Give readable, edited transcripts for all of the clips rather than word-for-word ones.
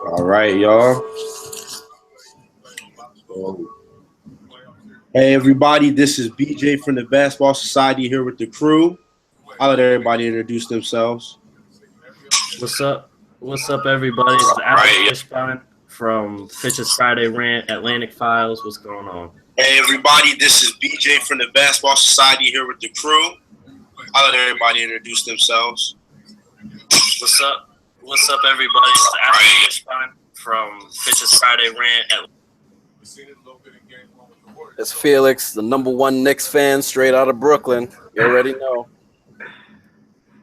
All right, y'all. So, hey, everybody, this is BJ from the Basketball Society here with the crew. I'll let everybody introduce themselves. What's up? What's up, everybody? It's Alex Fishbein from Fitch's Friday Rant, Atlantic Files. What's going on? Hey, everybody, this is BJ from the Basketball Society here with the crew. I'll let everybody introduce themselves. What's up? What's up, everybody? It's Alex Fishbein from Fitch's Friday Rant. It's Felix, the #1 Knicks fan, straight out of Brooklyn. You already know.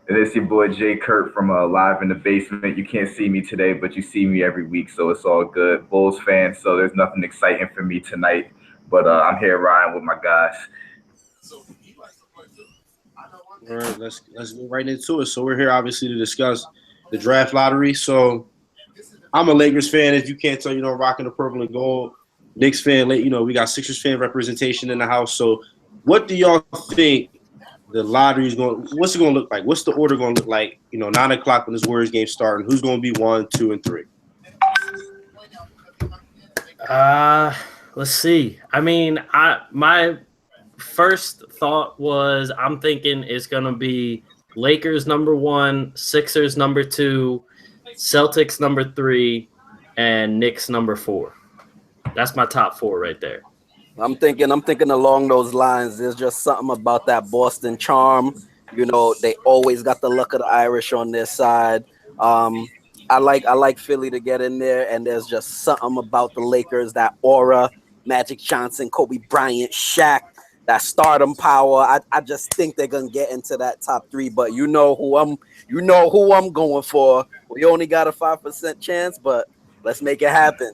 And it's your boy Jay Kurt from Live in the Basement. You can't see me today, but you see me every week, so it's all good. Bulls fan, so there's nothing exciting for me tonight. But I'm here riding with my guys. All right, let's get right into it. So we're here obviously to discuss the draft lottery. So I'm a Lakers fan, as you can't tell, rocking the purple and gold. Knicks fan, we got Sixers fan representation in the house. So what do y'all think the lottery is going? What's it going to look like? What's the order going to look like? 9:00 when this Warriors game starting. Who's going to be 1, 2, and 3? Let's see. I mean, my first thought was I'm thinking it's going to be Lakers #1, Sixers #2, Celtics #3, and Knicks #4. That's my top 4 right there. I'm thinking along those lines. There's just something about that Boston charm. They always got the luck of the Irish on their side. I like Philly to get in there, and there's just something about the Lakers, that aura, Magic Johnson, Kobe Bryant, Shaq, that stardom power. I just think they're gonna get into that top 3. But you know who I'm going for. We only got a 5% chance, but let's make it happen.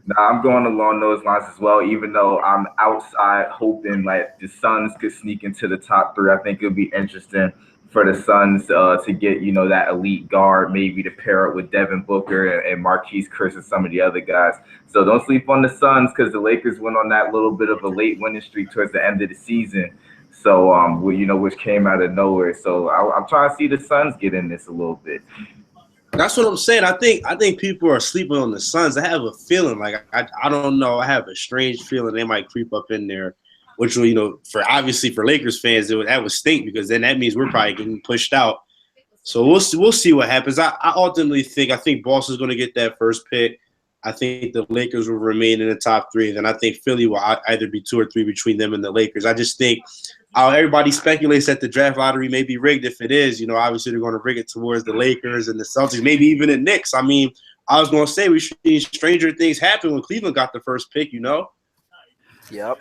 Nah, I'm going along those lines as well, even though I'm outside hoping like the Suns could sneak into the top 3. I think it would be interesting for the Suns to get, that elite guard, maybe to pair up with Devin Booker and Marquise Chris and some of the other guys. So don't sleep on the Suns, because the Lakers went on that little bit of a late winning streak towards the end of the season. So, which came out of nowhere. So I'm trying to see the Suns get in this a little bit. That's what I'm saying. I think people are sleeping on the Suns. I have a feeling, like I don't know. I have a strange feeling they might creep up in there, which will, for Lakers fans, that would stink, because then that means we're probably getting pushed out. So we'll see what happens. I ultimately think Boston's going to get that first pick. I think the Lakers will remain in the top 3. Then I think Philly will either be 2 or 3 between them and the Lakers. I just think everybody speculates that the draft lottery may be rigged. If it is, obviously they're going to rig it towards the Lakers and the Celtics, maybe even the Knicks. I mean, I was going to say we should see stranger things happen when Cleveland got the first pick, Yep.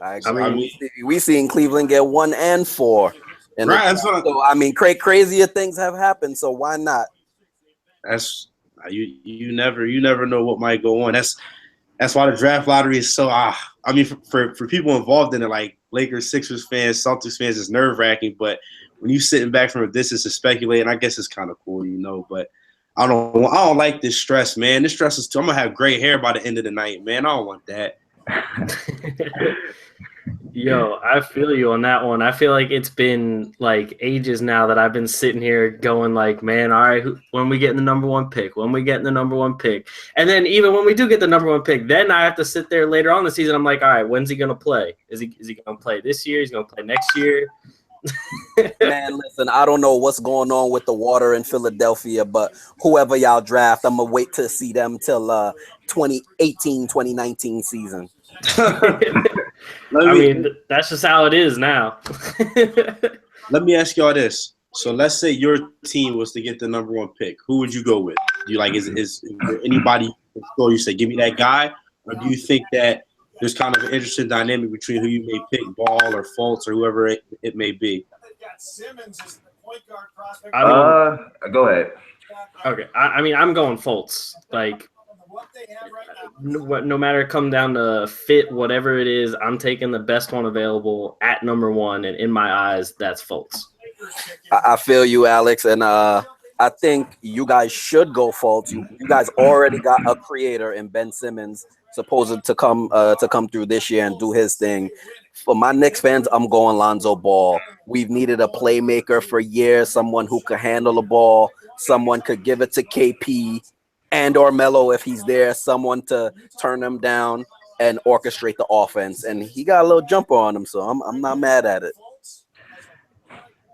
I mean, we seen Cleveland get 1 and 4. And right. Crazier things have happened, so why not? That's you never know what might go on. That's why the draft lottery is so for people involved in it, like Lakers, Sixers fans, Celtics fans, it's nerve-wracking. But when you sitting back from a distance and speculating, I guess it's kind of cool, But I don't like this stress, man. This stress is too. I'm gonna have gray hair by the end of the night, man. I don't want that. Yo, I feel you on that one. I feel like it's been like ages now that I've been sitting here going like, man, all right, when we get the #1 pick, and then even when we do get the #1 pick, then I have to sit there later on in the season. I'm like, all right, when's he gonna play? Is he gonna play this year? He's gonna play next year. Man, listen, I don't know what's going on with the water in Philadelphia, but whoever y'all draft, I'm gonna wait to see them till 2018, 2019 season. That's just how it is now. Let me ask y'all this. So let's say your team was to get the #1 pick. Who would you go with? Do you is there anybody you say, give me that guy? Or do you think that there's kind of an interesting dynamic between who you may pick, Ball or Fultz or whoever it may be? Go ahead. Okay. I'm going Fultz. Like, no matter come down to fit, whatever it is, I'm taking the best one available at #1, and in my eyes, that's Fultz. I feel you, Alex, and I think you guys should go Fultz. You guys already got a creator in Ben Simmons, supposed to come through this year and do his thing. For my Knicks fans, I'm going Lonzo Ball. We've needed a playmaker for years, someone who could handle the ball. Someone could give it to KP and or Melo if he's there. Someone to turn them down and orchestrate the offense. And he got a little jumper on him, so I'm not mad at it.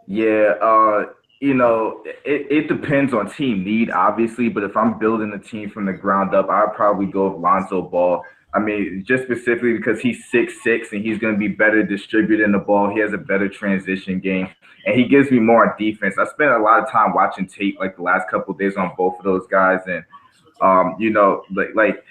Yeah, it depends on team need, obviously, but if I'm building a team from the ground up, I'd probably go with Lonzo Ball. I mean, just specifically because he's 6'6" and he's going to be better distributing the ball. He has a better transition game, and he gives me more on defense. I spent a lot of time watching tape like the last couple of days on both of those guys, and like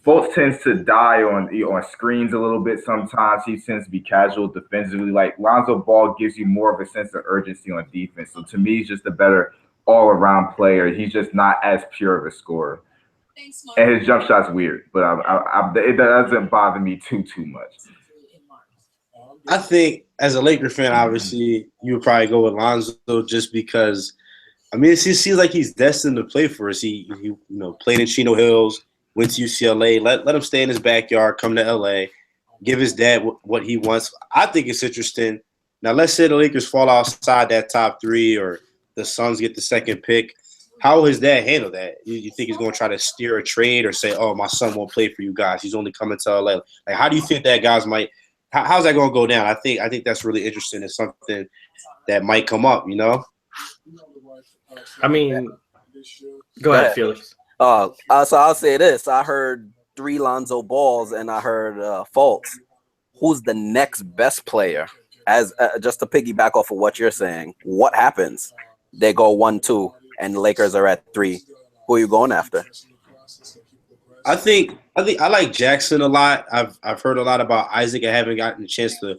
Fultz tends to die on screens a little bit sometimes. He tends to be casual defensively. Like Lonzo Ball gives you more of a sense of urgency on defense. So to me, he's just a better all-around player. He's just not as pure of a scorer. And his jump shot's weird, but it doesn't bother me too much. I think as a Laker fan, obviously, you would probably go with Lonzo just because, I mean, it seems like he's destined to play for us. He played in Chino Hills, went to UCLA, let him stay in his backyard, come to LA, give his dad what he wants. I think it's interesting. Now, let's say the Lakers fall outside that top three or the Suns get the second pick. How will his dad handle that? You think he's going to try to steer a trade or say, oh, my son won't play for you guys. He's only coming to LA. Like, how do you think that guys might – how's that going to go down? I think that's really interesting. It's something that might come up, I mean, go ahead, Felix. So I'll say this. I heard 3 Lonzo Balls and I heard Fultz. Who's the next best player? As just to piggyback off of what you're saying, what happens? They go 1-2 and the Lakers are at 3. Who are you going after? I think I like Jackson a lot. I've heard a lot about Isaac. I haven't gotten a chance to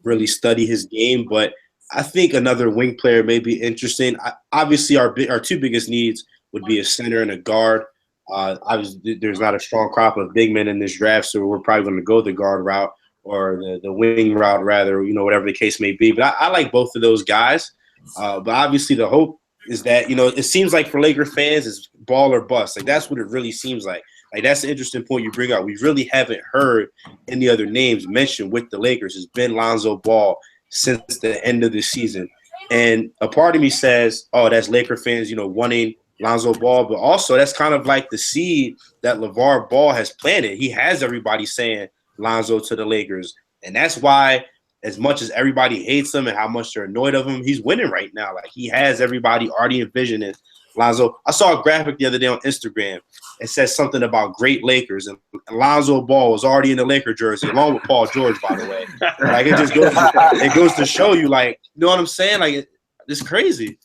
really study his game, but I think another wing player may be interesting. Obviously, our 2 biggest needs would be a center and a guard. Obviously, there's not a strong crop of big men in this draft, so we're probably going to go the guard route or the wing route, rather, whatever the case may be. But I like both of those guys. But obviously, the hope is that, it seems like for Laker fans, it's ball or bust. Like, that's what it really seems like. Like, that's an interesting point you bring up. We really haven't heard any other names mentioned with the Lakers. It's been Lonzo Ball since the end of the season. And a part of me says, oh, that's Laker fans, wanting Lonzo Ball. But also, that's kind of like the seed that LeVar Ball has planted. He has everybody saying Lonzo to the Lakers. And that's why, as much as everybody hates him and how much they're annoyed of him, he's winning right now. Like, he has everybody already envisioning Lonzo. I saw a graphic the other day on Instagram. It says something about great Lakers, and Lonzo Ball was already in the Laker jersey, along with Paul George, by the way. Like, it goes to show you, like, you know what I'm saying? Like, it's crazy.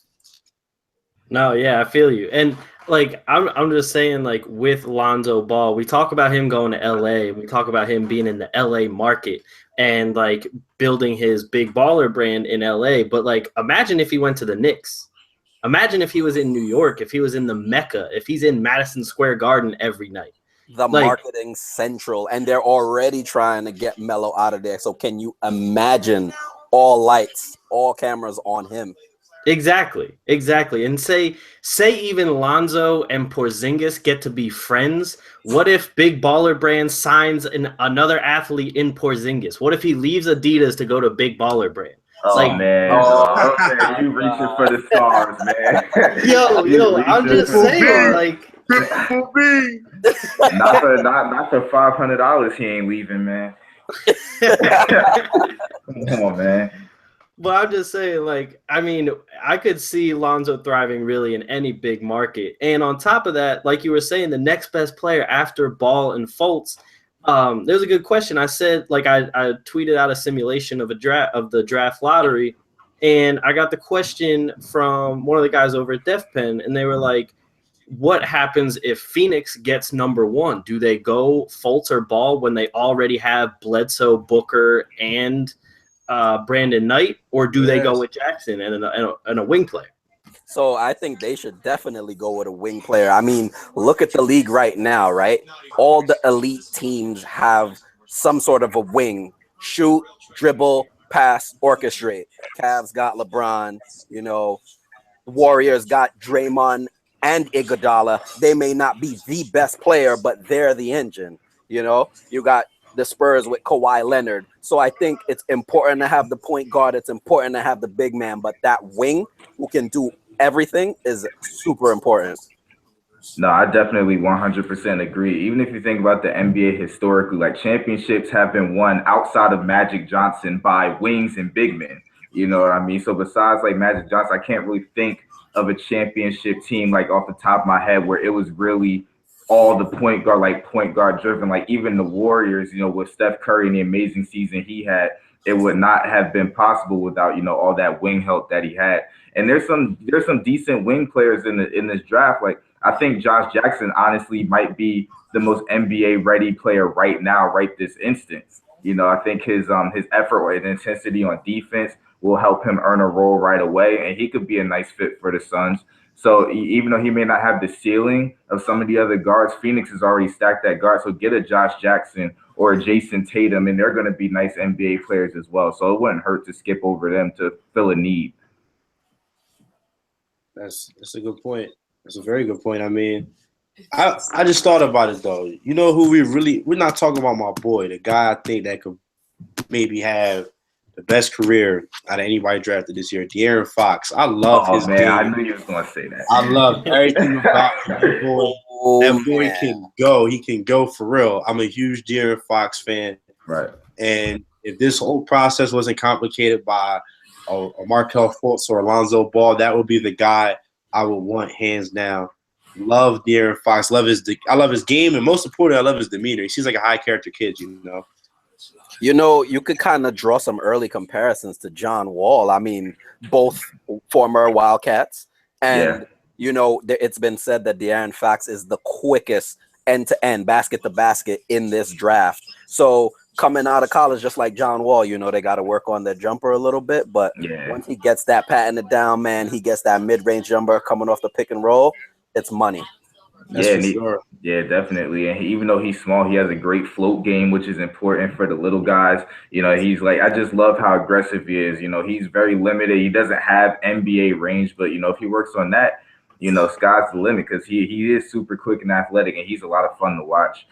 No, yeah, I feel you. And like I'm just saying, like, with Lonzo Ball, we talk about him going to LA. We talk about him being in the LA market and like building his big baller brand in LA. But like, imagine if he went to the Knicks. Imagine if he was in New York, if he was in the Mecca, if he's in Madison Square Garden every night. The marketing central, and they're already trying to get Melo out of there. So can you imagine all lights, all cameras on him? Exactly. And say even Lonzo and Porzingis get to be friends. What if Big Baller Brand signs another athlete in Porzingis? What if he leaves Adidas to go to Big Baller Brand? Oh, man, you reaching for the stars, man. Yo, I'm just saying, like, not for $500, he ain't leaving, man. Come on, man. But I'm just saying, like, I mean, I could see Lonzo thriving really in any big market. And on top of that, like you were saying, the next best player after Ball and Fultz, there's a good question. I said, like, I tweeted out a simulation of the draft lottery, and I got the question from one of the guys over at Def Pen, and they were like, what happens if Phoenix gets number 1? Do they go Fultz or Ball when they already have Bledsoe, Booker, and Brandon Knight, or do they go with Jackson and a wing player? So I think they should definitely go with a wing player. I mean, look at the league right now, right? All the elite teams have some sort of a wing. Shoot, dribble, pass, orchestrate. Cavs got LeBron, Warriors got Draymond and Iguodala. They may not be the best player, but they're the engine. You got the Spurs with Kawhi Leonard. So I think it's important to have the point guard. It's important to have the big man, but that wing who can do everything is super important. No, I definitely 100% agree. Even if you think about the NBA historically, like championships have been won outside of Magic Johnson by wings and big men. You know what I mean? So besides like Magic Johnson, I can't really think of a championship team like off the top of my head where it was really all the point guard driven. Like even the Warriors, with Steph Curry and the amazing season he had, it would not have been possible without, all that wing help that he had. And there's some decent wing players in this draft. Like I think Josh Jackson honestly might be the most NBA ready player right now, right this instant. I think his effort and intensity on defense will help him earn a role right away, and he could be a nice fit for the Suns. So even though he may not have the ceiling of some of the other guards, Phoenix has already stacked that guard. So get a Josh Jackson or a Jason Tatum, and they're going to be nice NBA players as well. So it wouldn't hurt to skip over them to fill a need. That's a good point. That's a very good point. I mean, I just thought about it though. You know who we're not talking about my boy, the guy I think that could maybe have the best career out of anybody drafted this year, De'Aaron Fox. I love his game. I knew you was gonna say that. I love everything about that boy. That boy can go. He can go for real. I'm a huge De'Aaron Fox fan. Right. And if this whole process wasn't complicated by a Markelle Fultz or Alonzo Ball, that would be the guy I would want hands down. Love De'Aaron Fox. I love his game, and most importantly, I love his demeanor. He seems like a high character kid, You could kind of draw some early comparisons to John Wall. I mean, both former Wildcats, and it's been said that De'Aaron Fox is the quickest end-to-end, basket-to-basket in this draft. So coming out of college, just like John Wall, they got to work on their jumper a little bit. But once he gets that patented down, man, he gets that mid-range jumper coming off the pick and roll, it's money. Yeah, definitely. And even though he's small, he has a great float game, which is important for the little guys. He's like, I just love how aggressive he is. He's very limited. He doesn't have NBA range, but if he works on that, sky's the limit because he is super quick and athletic, and he's a lot of fun to watch.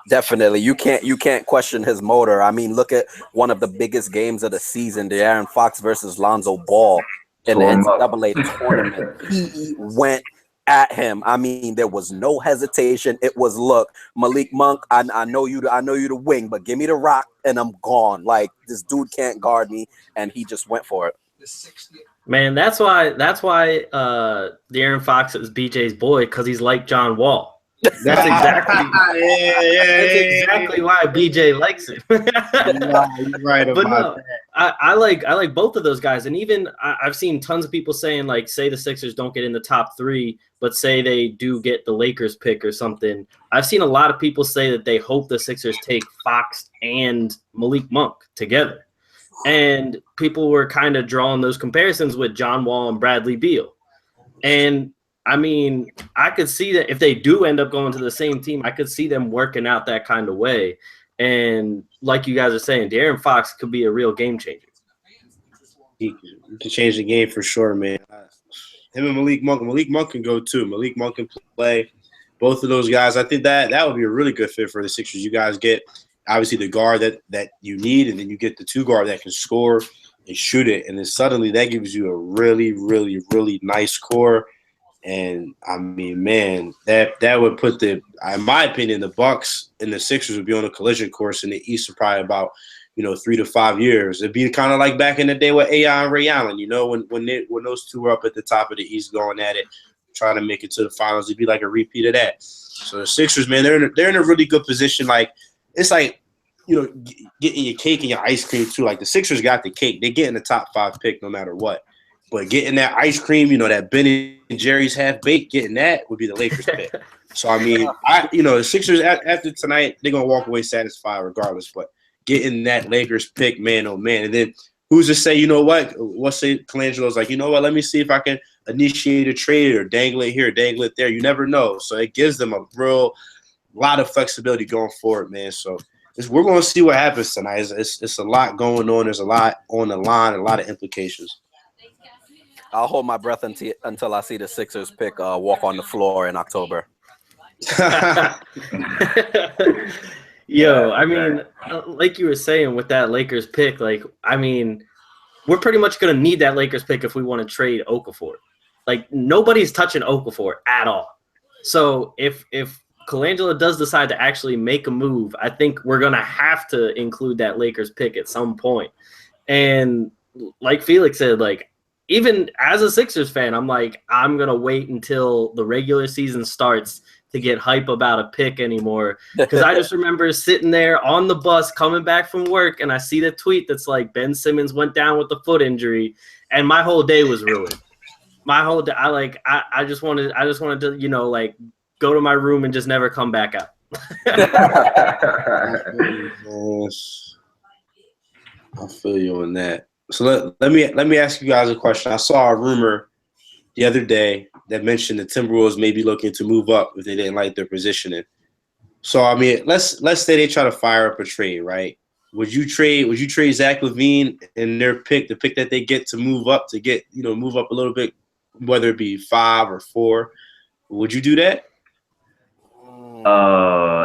Definitely. You can't question his motor. I mean, look at one of the biggest games of the season, De'Aaron Fox versus Lonzo Ball in the NCAA tournament. He went at him. I mean, there was no hesitation. It was, look, Malik Monk, I know you the wing, but give me the rock and I'm gone. Like, this dude can't guard me, and he just went for it. Man, that's why De'Aaron Fox is BJ's boy, because he's like John Wall. That's exactly why BJ likes it. You're right about that. I like both of those guys, and even I've seen tons of people saying, like, say the Sixers don't get in the top 3, but say they do get the Lakers pick or something. I've seen a lot of people say that they hope the Sixers take Fox and Malik Monk together, and people were kind of drawing those comparisons with John Wall and Bradley Beal, and I mean, I could see that if they do end up going to the same team, I could see them working out that kind of way. And like you guys are saying, De'Aaron Fox could be a real game changer. He can change the game for sure, man. Him and Malik Monk can go too. Malik Monk can play. Both of those guys, I think that would be a really good fit for the Sixers. You guys get obviously the guard that you need, and then you get the 2 guard that can score and shoot it, and then suddenly that gives you a really, really, really nice core. And I mean, man, that would put in my opinion, the Bucks and the Sixers would be on a collision course in the East for probably about 3 to 5 years. It'd be kind of like back in the day with AI and Ray Allen. When those two were up at the top of the East going at it, trying to make it to the finals. It'd be like a repeat of that. So the Sixers, man, they're in a really good position. Like, it's like getting your cake and your ice cream too. Like, the Sixers got the cake. They get in the top 5 pick no matter what. But getting that ice cream, that Ben and Jerry's half baked, getting that would be the Lakers pick. So I mean, the Sixers after tonight, they're gonna walk away satisfied regardless. But getting that Lakers pick, man, oh man, and then who's to say, let's say Colangelo's like, let me see if I can initiate a trade or dangle it here, dangle it there. You never know. So it gives them a real lot of flexibility going forward, man. So we're gonna see what happens tonight. It's a lot going on. There's a lot on the line, a lot of implications. I'll hold my breath until I see the Sixers pick walk on the floor in October. Yo, I mean, like you were saying with that Lakers pick, like, I mean, we're pretty much going to need that Lakers pick if we want to trade Okafor. like nobody's touching Okafor at all. So if Colangelo does decide to actually make a move, I think we're gonna have to include that Lakers pick at some point. And like Felix said, like even as a Sixers fan, I'm like, I'm gonna wait until the regular season starts to get hype about a pick anymore. Because I just remember sitting there on the bus coming back from work, and I see the tweet that's like Ben Simmons went down with a foot injury, and my whole day was ruined. My whole day, I just wanted to, you know, like go to my room and just never come back out. I feel you on that. So let me ask you guys a question. I saw a rumor the other day that mentioned the Timberwolves may be looking to move up if they didn't like their positioning. So I mean, let's say they try to fire up a trade, right? Would you trade Zach LaVine and their pick, the pick that they get to move up move up a little bit, whether it be 5 or 4? Would you do that?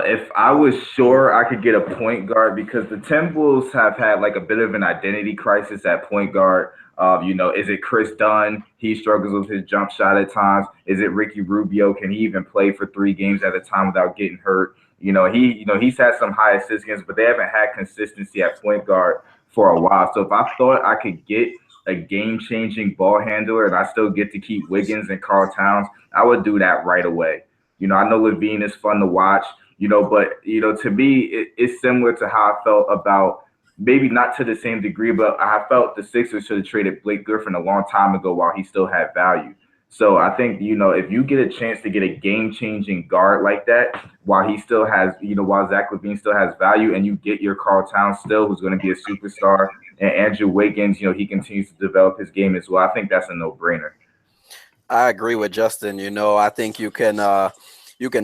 If I was sure I could get a point guard, because the Timberwolves have had like a bit of an identity crisis at point guard. Is it Chris Dunn? He struggles with his jump shot at times. Is it Ricky Rubio? Can he even play for 3 games at a time without getting hurt? He's had some high assist games, but they haven't had consistency at point guard for a while. So if I thought I could get a game-changing ball handler and I still get to keep Wiggins and Karl Towns, I would do that right away. I know LaVine is fun to watch, but, to me, it's similar to how I felt about, maybe not to the same degree, but I felt the Sixers should have traded Blake Griffin a long time ago while he still had value. So I think, if you get a chance to get a game-changing guard like that while he still has, while Zach LaVine still has value, and you get your Karl Towns still, who's going to be a superstar, and Andrew Wiggins, he continues to develop his game as well, I think that's a no-brainer. I agree with Justin. I think you can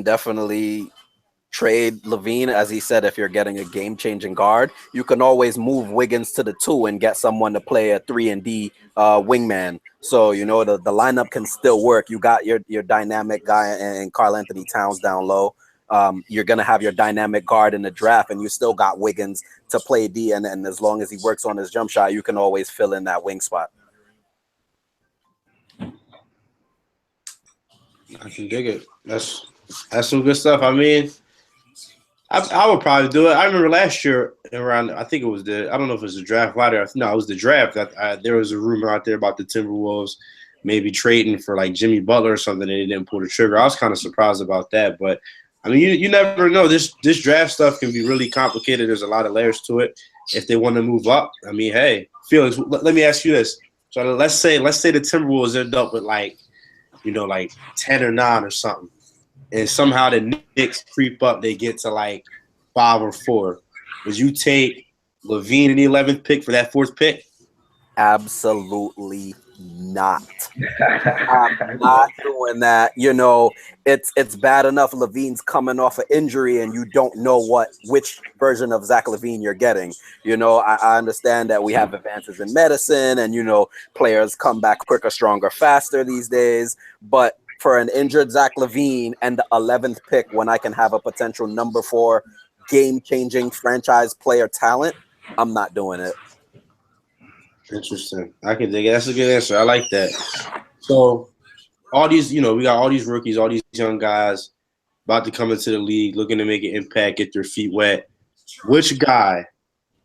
definitely trade LaVine, as he said. If you're getting a game-changing guard, you can always move Wiggins to the 2 and get someone to play a 3-and-D wingman. So the lineup can still work. You got your dynamic guy and Karl Anthony Towns down low. You're gonna have your dynamic guard in the draft, and you still got Wiggins to play D. And as long as he works on his jump shot, you can always fill in that wing spot. I can dig it. That's some good stuff. I mean, I would probably do it. I remember last year around, I think it was I don't know if it was the draft lottery. No, it was the draft. There was a rumor out there about the Timberwolves maybe trading for like Jimmy Butler or something, and they didn't pull the trigger. I was kind of surprised about that. But, I mean, you never know. This draft stuff can be really complicated. There's a lot of layers to it. If they want to move up, I mean, hey, Felix, let me ask you this. So let's say the Timberwolves end up with like 10 or 9 or something, and somehow the Knicks creep up, they get to like 5 or 4. Would you take LaVine in the 11th pick for that 4th pick? Absolutely not. I'm not doing that. It's bad enough LaVine's coming off an injury and you don't know which version of Zach LaVine you're getting. I understand that we have advances in medicine and, players come back quicker, stronger, faster these days. But for an injured Zach LaVine and the 11th pick, when I can have a potential number 4 game-changing franchise player talent, I'm not doing it. Interesting. I can dig it. That's a good answer. I like that. So all these, we got all these rookies, all these young guys about to come into the league, looking to make an impact, get their feet wet. Which guy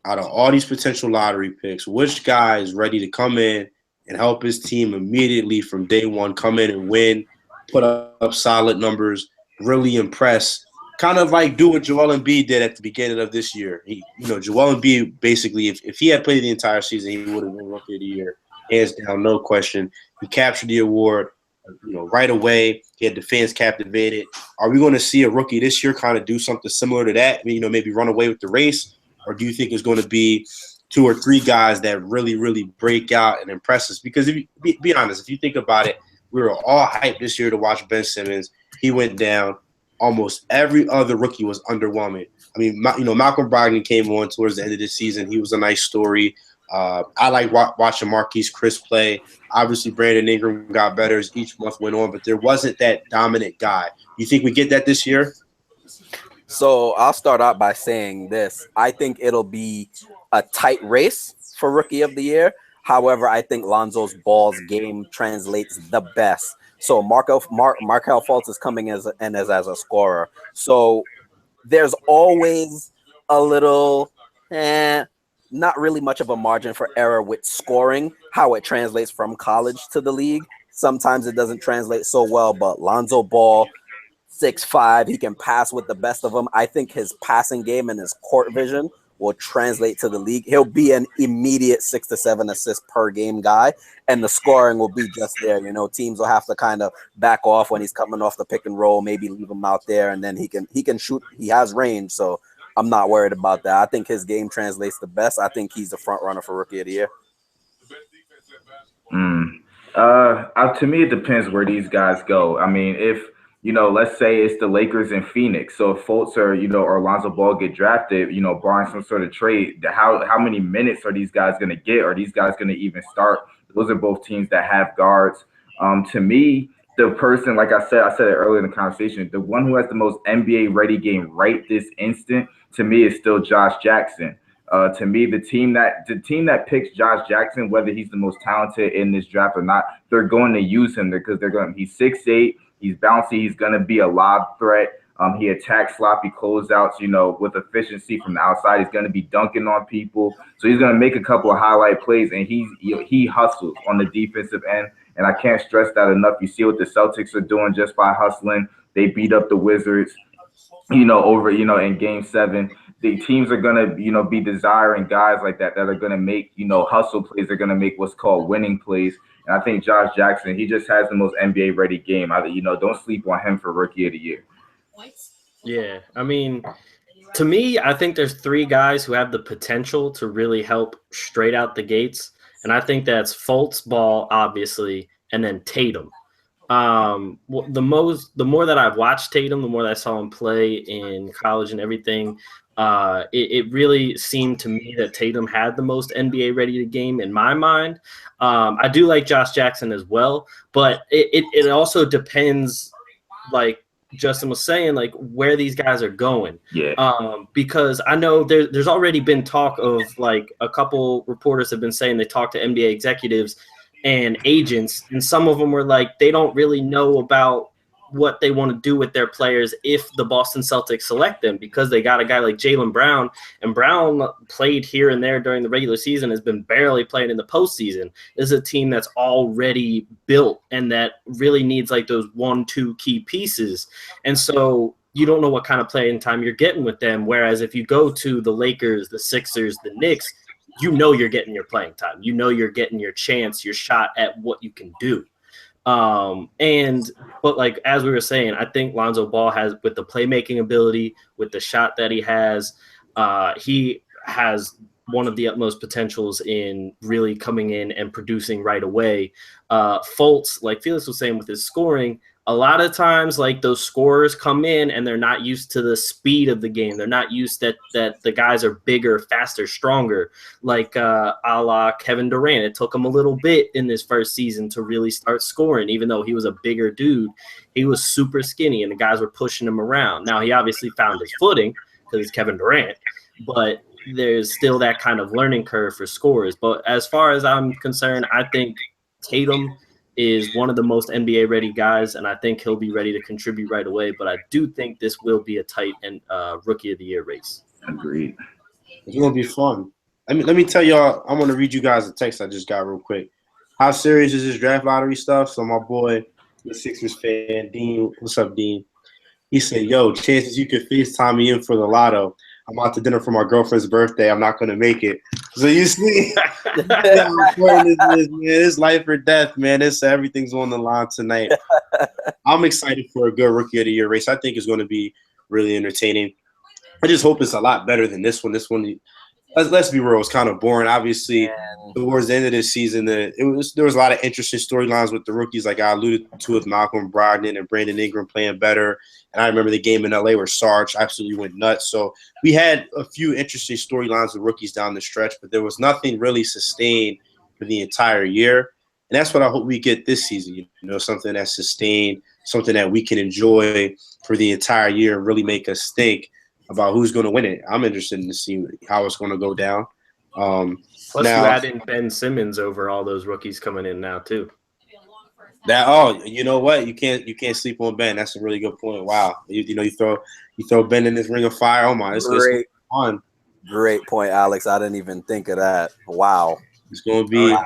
out of all these potential lottery picks, which guy is ready to come in and help his team immediately from day one, come in and win, put up solid numbers, really impress, kind of like do what Joel Embiid did at the beginning of this year. Joel Embiid, basically, if he had played the entire season, he would have been Rookie of the Year, hands down, no question. He captured the award, right away. He had the fans captivated. Are we going to see a rookie this year kind of do something similar to that? Maybe run away with the race, or do you think it's going to be 2 or 3 guys that really, really break out and impress us? Because if you be honest, if you think about it, we were all hyped this year to watch Ben Simmons. He went down. Almost every other rookie was underwhelming. I mean, Malcolm Brogdon came on towards the end of the season. He was a nice story. I like watching Marquise Chris play. Obviously, Brandon Ingram got better as each month went on, but there wasn't that dominant guy. You think we get that this year? So I'll start out by saying this. I think it'll be a tight race for Rookie of the Year. However, I think Lonzo Ball's game translates the best. So Markel Fultz is coming as a scorer. So there's always a little, not really much of a margin for error with scoring, how it translates from college to the league. Sometimes it doesn't translate so well, but Lonzo Ball, 6'5", he can pass with the best of them. I think his passing game and his court vision will translate to the league. He'll be an immediate 6 to 7 assists per game guy, and the scoring will be just there. You know, teams will have to kind of back off when he's coming off the pick and roll, maybe leave him out there, and then he can shoot. He has range, so I'm not worried about that. I think his game translates the best. I think he's the front runner for Rookie of the Year. To me, it depends where these guys go. I mean, if let's say it's the Lakers and Phoenix. So if Fultz or Lonzo Ball get drafted, barring some sort of trade, how many minutes are these guys going to get? Are these guys going to even start? Those are both teams that have guards. To me, the person, like I said it earlier in the conversation, the one who has the most NBA ready game right this instant, to me, is still Josh Jackson. To me, the team that picks Josh Jackson, whether he's the most talented in this draft or not, they're going to use him because he's 6'8", he's bouncy, he's going to be a lob threat. He attacks sloppy closeouts, with efficiency from the outside. He's going to be dunking on people. So he's going to make a couple of highlight plays, and he hustles on the defensive end. And I can't stress that enough. You see what the Celtics are doing just by hustling. They beat up the Wizards, over, in Game 7. The teams are going to, be desiring guys like that are going to make, hustle plays. They're going to make what's called winning plays. And I think Josh Jackson, he just has the most NBA ready game. Don't sleep on him for Rookie of the Year. Yeah, I mean, to me, I think there's 3 guys who have the potential to really help straight out the gates. And I think that's Fultz, Ball, obviously, and then Tatum. The more that I've watched Tatum, the more that I saw him play in college and everything, it really seemed to me that Tatum had the most NBA ready game in my mind. I do like Josh Jackson as well, but it also depends, like Justin was saying, like where these guys are going. Yeah. Because I know there's already been talk of, like, a couple reporters have been saying they talked to NBA executives and agents, and some of them were like, they don't really know about what they want to do with their players if the Boston Celtics select them, because they got a guy like Jaylen Brown, and Brown played here and there during the regular season, has been barely playing in the postseason. This is a team that's already built and that really needs like those 1-2 key pieces. And so you don't know what kind of playing time you're getting with them. Whereas if you go to the Lakers, the Sixers, the Knicks, you're getting your playing time. You're getting your chance, your shot at what you can do. But like, as we were saying, I think Lonzo Ball has, with the playmaking ability, with the shot that he has one of the utmost potentials in really coming in and producing right away. Fultz, like Felix was saying, with his scoring, a lot of times, like, those scorers come in and they're not used to the speed of the game. They're not used that the guys are bigger, faster, stronger, like a la Kevin Durant. It took him a little bit in this first season to really start scoring, even though he was a bigger dude. He was super skinny and the guys were pushing him around. Now, he obviously found his footing because he's Kevin Durant, but there's still that kind of learning curve for scorers. But as far as I'm concerned, I think Tatum is one of the most NBA ready guys, and I think he'll be ready to contribute right away. But I do think this will be a tight and Rookie of the Year race. Agreed. It's gonna be fun. Let me tell y'all. I want to read you guys a text I just got real quick. How serious is this draft lottery stuff? So my boy, the Sixers fan, Dean. What's up, Dean? He said, "Yo, chances you could FaceTime me in for the lotto. I'm out to dinner for my girlfriend's birthday. I'm not gonna make it." So you see, how important this is, man. It's life or death, man. Everything's on the line tonight. I'm excited for a good Rookie of the Year race. I think it's going to be really entertaining. I just hope it's a lot better than this one. This one, let's be real, it's kind of boring. Obviously, towards the end of this season, there was a lot of interesting storylines with the rookies, like I alluded to, with Malcolm Brogdon and Brandon Ingram playing better. And I remember the game in LA where Sarge absolutely went nuts. So we had a few interesting storylines with rookies down the stretch, but there was nothing really sustained for the entire year. And that's what I hope we get this season, something that's sustained, something that we can enjoy for the entire year and really make us think about who's going to win it. I'm interested to see how it's going to go down. Plus, Now, you add in Ben Simmons over all those rookies coming in now too. you know what? You can't sleep on Ben. That's a really good point. Wow. You throw Ben in this ring of fire. Oh my, it's fun. Great point, Alex. I didn't even think of that. Wow. It's gonna be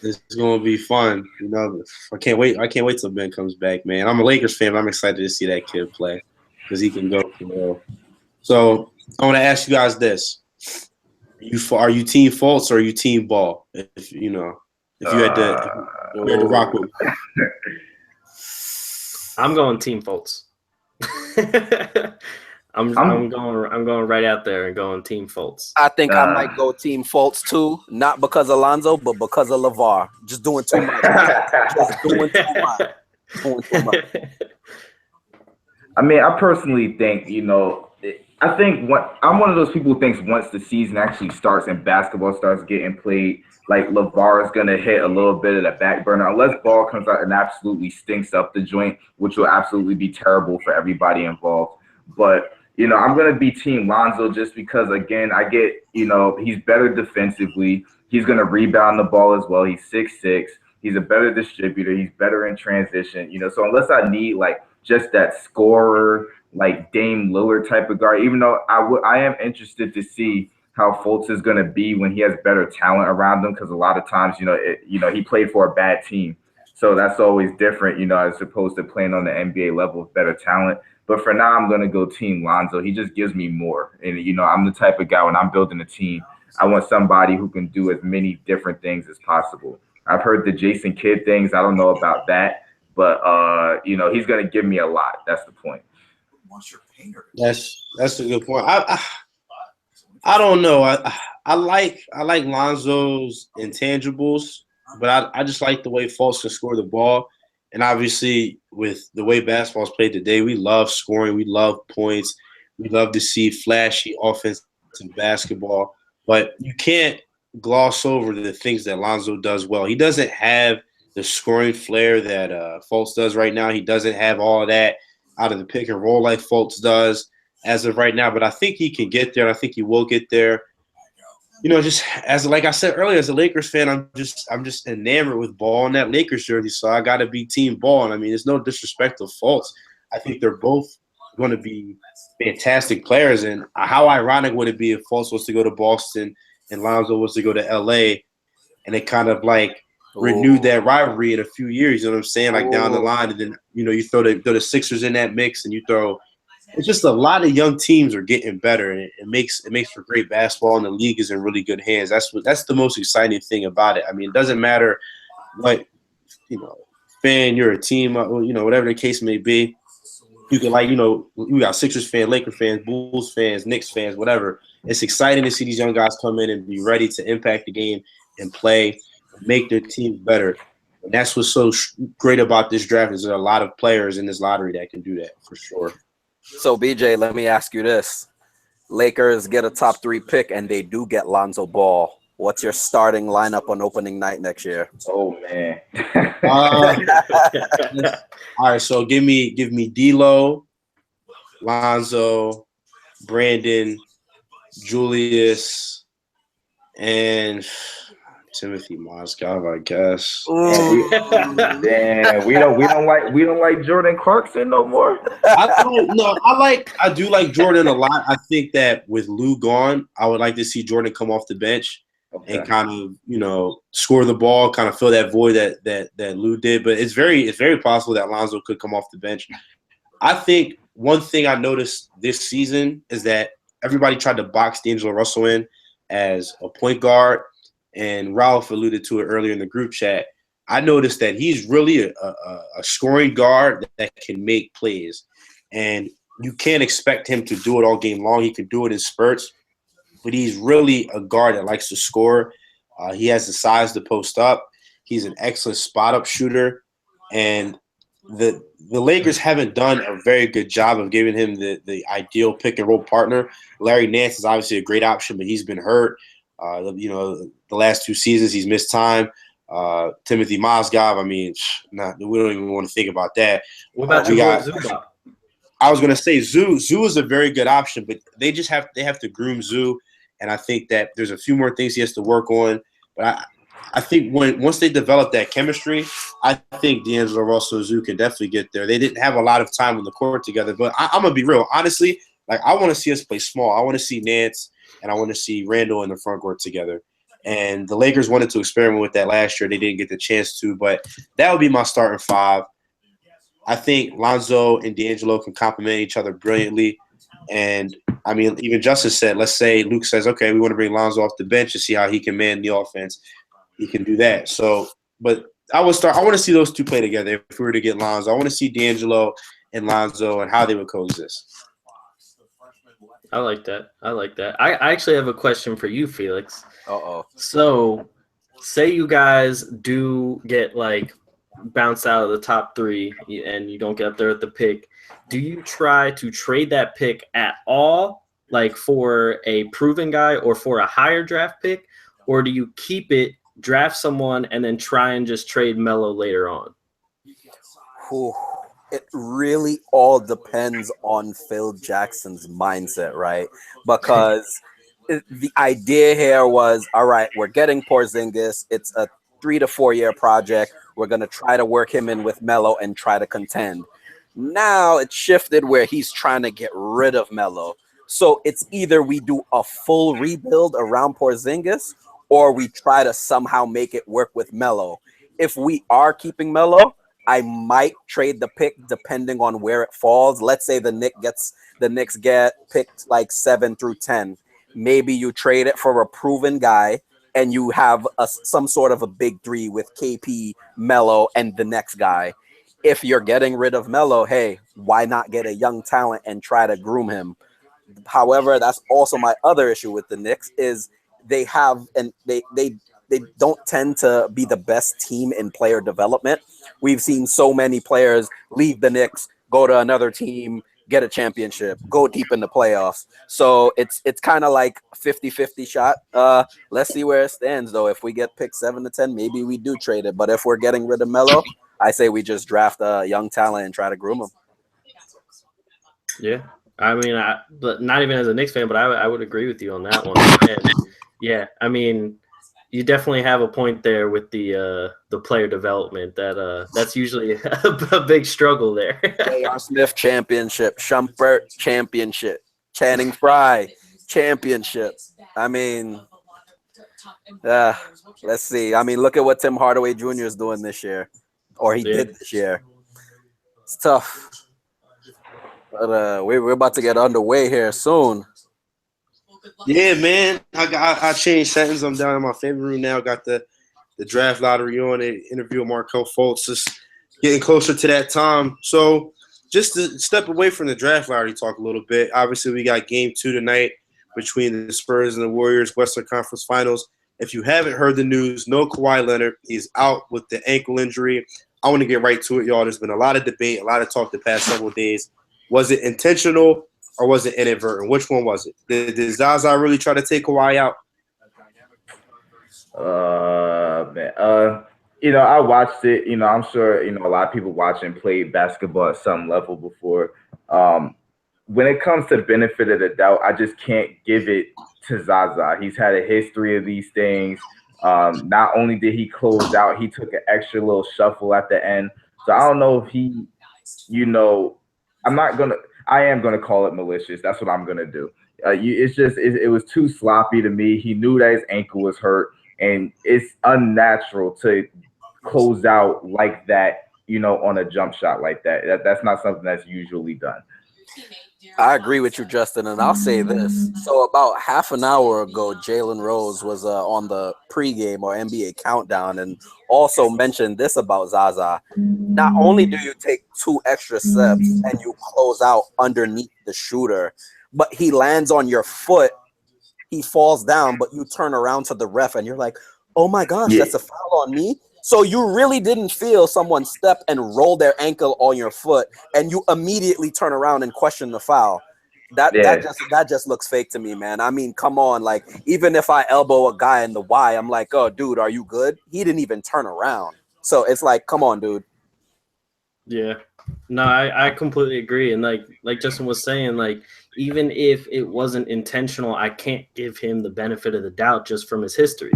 it's gonna be fun. You know, I can't wait till Ben comes back, man. I'm a Lakers fan, but I'm excited to see that kid play because he can go for real. So I want to ask you guys this: are you team Fultz or are you team Ball? If you had to rock with. I'm going team Fultz. I'm going right out there and going team Fultz. I think I might go team Fultz too, not because of Lonzo, but because of LeVar. Just doing too much. I mean, I personally think, I think I'm one of those people who thinks once the season actually starts and basketball starts getting played, like LeVar is going to hit a little bit of the back burner unless Ball comes out and absolutely stinks up the joint, which will absolutely be terrible for everybody involved. But, I'm going to be team Lonzo just because, again, I get, he's better defensively. He's going to rebound the ball as well. He's 6'6". He's a better distributor. He's better in transition. So unless I need, like, just that scorer, like Dame Lillard type of guard, even though I am interested to see how Fultz is going to be when he has better talent around him, because a lot of times, he played for a bad team. So that's always different, as opposed to playing on the NBA level with better talent. But for now, I'm going to go team Lonzo. He just gives me more. And, I'm the type of guy when I'm building a team, I want somebody who can do as many different things as possible. I've heard the Jason Kidd things. I don't know about that. But, he's going to give me a lot. That's the point. That's a good point. I don't know. I like Lonzo's intangibles, but I just like the way Fultz can score the ball. And obviously, with the way basketball's played today, we love scoring. We love points. We love to see flashy offensive basketball. But you can't gloss over the things that Lonzo does well. He doesn't have the scoring flair that Fultz does right now. He doesn't have all of that out of the pick and roll like Fultz does as of right now. But I think he can get there. I think he will get there. Just like I said earlier, as a Lakers fan, I'm just enamored with Ball in that Lakers jersey. So I got to be team Ball. And I mean, there's no disrespect to Fultz. I think they're both going to be fantastic players. And how ironic would it be if Fultz was to go to Boston and Lonzo was to go to LA, and it kind of like renewed that rivalry in a few years. You know what I'm saying? Like down the line, and then you throw the Sixers in that mix, and you throw. It's just a lot of young teams are getting better, and it makes for great basketball, and the league is in really good hands. That's the most exciting thing about it. I mean, it doesn't matter what fan you're a team, whatever the case may be. You can we got Sixers fans, Lakers fans, Bulls fans, Knicks fans, whatever. It's exciting to see these young guys come in and be ready to impact the game and play, make their teams better. And that's what's so great about this draft is there are a lot of players in this lottery that can do that for sure. So, BJ, let me ask you this. Lakers get a top 3 pick, and they do get Lonzo Ball. What's your starting lineup on opening night next year? Oh, man. All right, so give me D'Lo, Lonzo, Brandon, Julius, and Timothy Mozgov, I guess. Damn, we don't like Jordan Clarkson no more. I do like Jordan a lot. I think that with Lou gone, I would like to see Jordan come off the bench and kind of score the ball, kind of fill that void that Lou did. But it's very possible that Lonzo could come off the bench. I think one thing I noticed this season is that everybody tried to box D'Angelo Russell in as a point guard. And Ralph alluded to it earlier in the group chat. I noticed that he's really a scoring guard that can make plays. And you can't expect him to do it all game long. He can do it in spurts. But he's really a guard that likes to score. He has the size to post up. He's an excellent spot-up shooter. And the Lakers haven't done a very good job of giving him the ideal pick-and-roll partner. Larry Nance is obviously a great option, but he's been hurt. The last 2 seasons he's missed time. Timothy Mozgov, I mean, we don't even want to think about that. What about Zubac? I was going to say Zoo is a very good option, but they have to groom Zoo. and I think that there's a few more things he has to work on. But I think once they develop that chemistry, I think D'Angelo Russell Zoo can definitely get there. They didn't have a lot of time on the court together, but I'm gonna be real. Honestly, like I want to see us play small. I want to see Nance and I want to see Randall in the front court together. And the Lakers wanted to experiment with that last year. They didn't get the chance to, but that would be my starting five. I think Lonzo and D'Angelo can complement each other brilliantly. And I mean, even Justin said, let's say Luke says, okay, we want to bring Lonzo off the bench and see how he can man the offense. He can do that. So, but I want to see those two play together if we were to get Lonzo. I want to see D'Angelo and Lonzo and how they would coexist. I like that. I actually have a question for you, Felix. Uh-oh. So, say you guys do get like bounced out of the top 3 and you don't get up there at the pick. Do you try to trade that pick at all, like for a proven guy or for a higher draft pick? Or do you keep it, draft someone, and then try and just trade Melo later on? Whew. It really all depends on Phil Jackson's mindset, right? Because the idea here was, all right, we're getting Porzingis. It's a 3 to 4 year project. We're going to try to work him in with Melo and try to contend. Now it's shifted where he's trying to get rid of Melo. So it's either we do a full rebuild around Porzingis or we try to somehow make it work with Melo. If we are keeping Melo, I might trade the pick depending on where it falls. Let's say the Knicks get picked like 7 through 10. Maybe you trade it for a proven guy and you have some sort of a big 3 with KP, Melo, and the next guy. If you're getting rid of Melo, hey, why not get a young talent and try to groom him? However, that's also my other issue with the Knicks is they don't tend to be the best team in player development. We've seen so many players leave the Knicks, go to another team, get a championship, go deep in the playoffs. So it's kind of like 50-50 shot. Let's see where it stands, though. If we get picked 7 to 10, maybe we do trade it. But if we're getting rid of Melo, I say we just draft a young talent and try to groom him. Yeah. I mean, but not even as a Knicks fan, but I would agree with you on that one. And yeah, I mean, you definitely have a point there with the player development. That's usually a big struggle there. J.R. Smith championship, Shumpert championship, Channing Frye championship. I mean, let's see. I mean, look at what Tim Hardaway Jr. is doing this year, or he did this year. It's tough. But we're about to get underway here soon. Yeah, man. I changed settings. I'm down in my favorite room now. Got the draft lottery on it. Interview with Markelle Fultz. Just getting closer to that time. So just to step away from the draft lottery talk a little bit. Obviously, we got game 2 tonight between the Spurs and the Warriors, Western Conference Finals. If you haven't heard the news, no Kawhi Leonard. He's out with the ankle injury. I want to get right to it, y'all. There's been a lot of debate, a lot of talk the past several days. Was it intentional or was it inadvertent? Which one was it? Did Zaza really try to take Kawhi out? Man. I watched it. I'm sure, a lot of people watching played basketball at some level before. When it comes to the benefit of the doubt, I just can't give it to Zaza. He's had a history of these things. Not only did he close out, he took an extra little shuffle at the end. So I don't know if he, I am gonna call it malicious. That's what I'm gonna do. It was too sloppy to me. He knew that his ankle was hurt, and it's unnatural to close out like that, on a jump shot like that. That's not something that's usually done. I agree with you, Justin, and I'll say this. So about half an hour ago, Jalen Rose was on the pregame or NBA countdown and also mentioned this about Zaza. Not only do you take 2 extra steps and you close out underneath the shooter, but he lands on your foot, he falls down, but you turn around to the ref and you're like, oh my gosh, that's a foul on me. So you really didn't feel someone step and roll their ankle on your foot, and you immediately turn around and question the foul. That just looks fake to me, man. I mean, come on. Like, even if I elbow a guy in the Y, I'm like, oh, dude, are you good? He didn't even turn around. So it's like, come on, dude. Yeah. No, I completely agree. And like Justin was saying, like, even if it wasn't intentional, I can't give him the benefit of the doubt just from his history.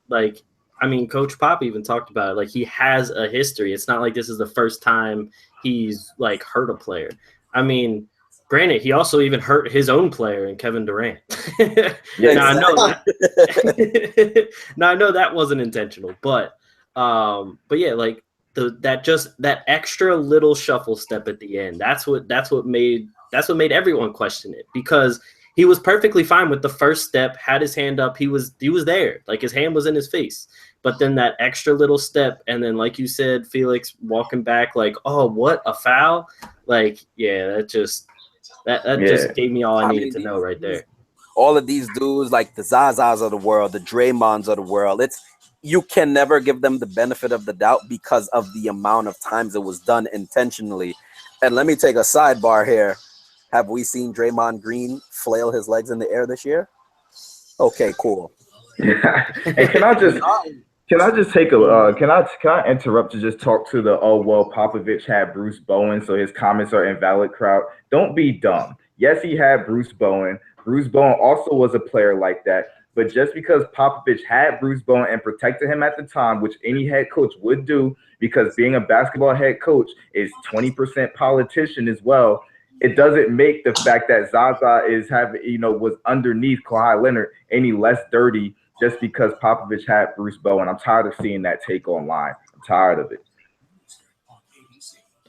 Like, I mean, Coach Pop even talked about it. Like, he has a history. It's not like this is the first time he's like hurt a player. I mean, granted, he also even hurt his own player in Kevin Durant. Yeah, now, exactly. I know that wasn't intentional, but yeah, like that extra little shuffle step at the end. That's what made everyone question it, because he was perfectly fine with the first step, had his hand up, he was there, like his hand was in his face. But then that extra little step, and then like you said, Felix walking back, like, oh, what, a foul? Like, yeah, that just gave me all I needed to know right there. All of these dudes, like the Zazas of the world, the Draymonds of the world, you can never give them the benefit of the doubt because of the amount of times it was done intentionally. And let me take a sidebar here. Have we seen Draymond Green flail his legs in the air this year? Okay, cool. And can I just take a can I interrupt to just talk to the Popovich had Bruce Bowen, so his comments are invalid crowd? Don't be dumb. Yes, he had Bruce Bowen. Bruce Bowen also was a player like that. But just because Popovich had Bruce Bowen and protected him at the time, which any head coach would do, because being a basketball head coach is 20% politician as well, it doesn't make the fact that Zaza was underneath Kawhi Leonard any less dirty just because Popovich had Bruce Bowen. I'm tired of seeing that take online. I'm tired of it.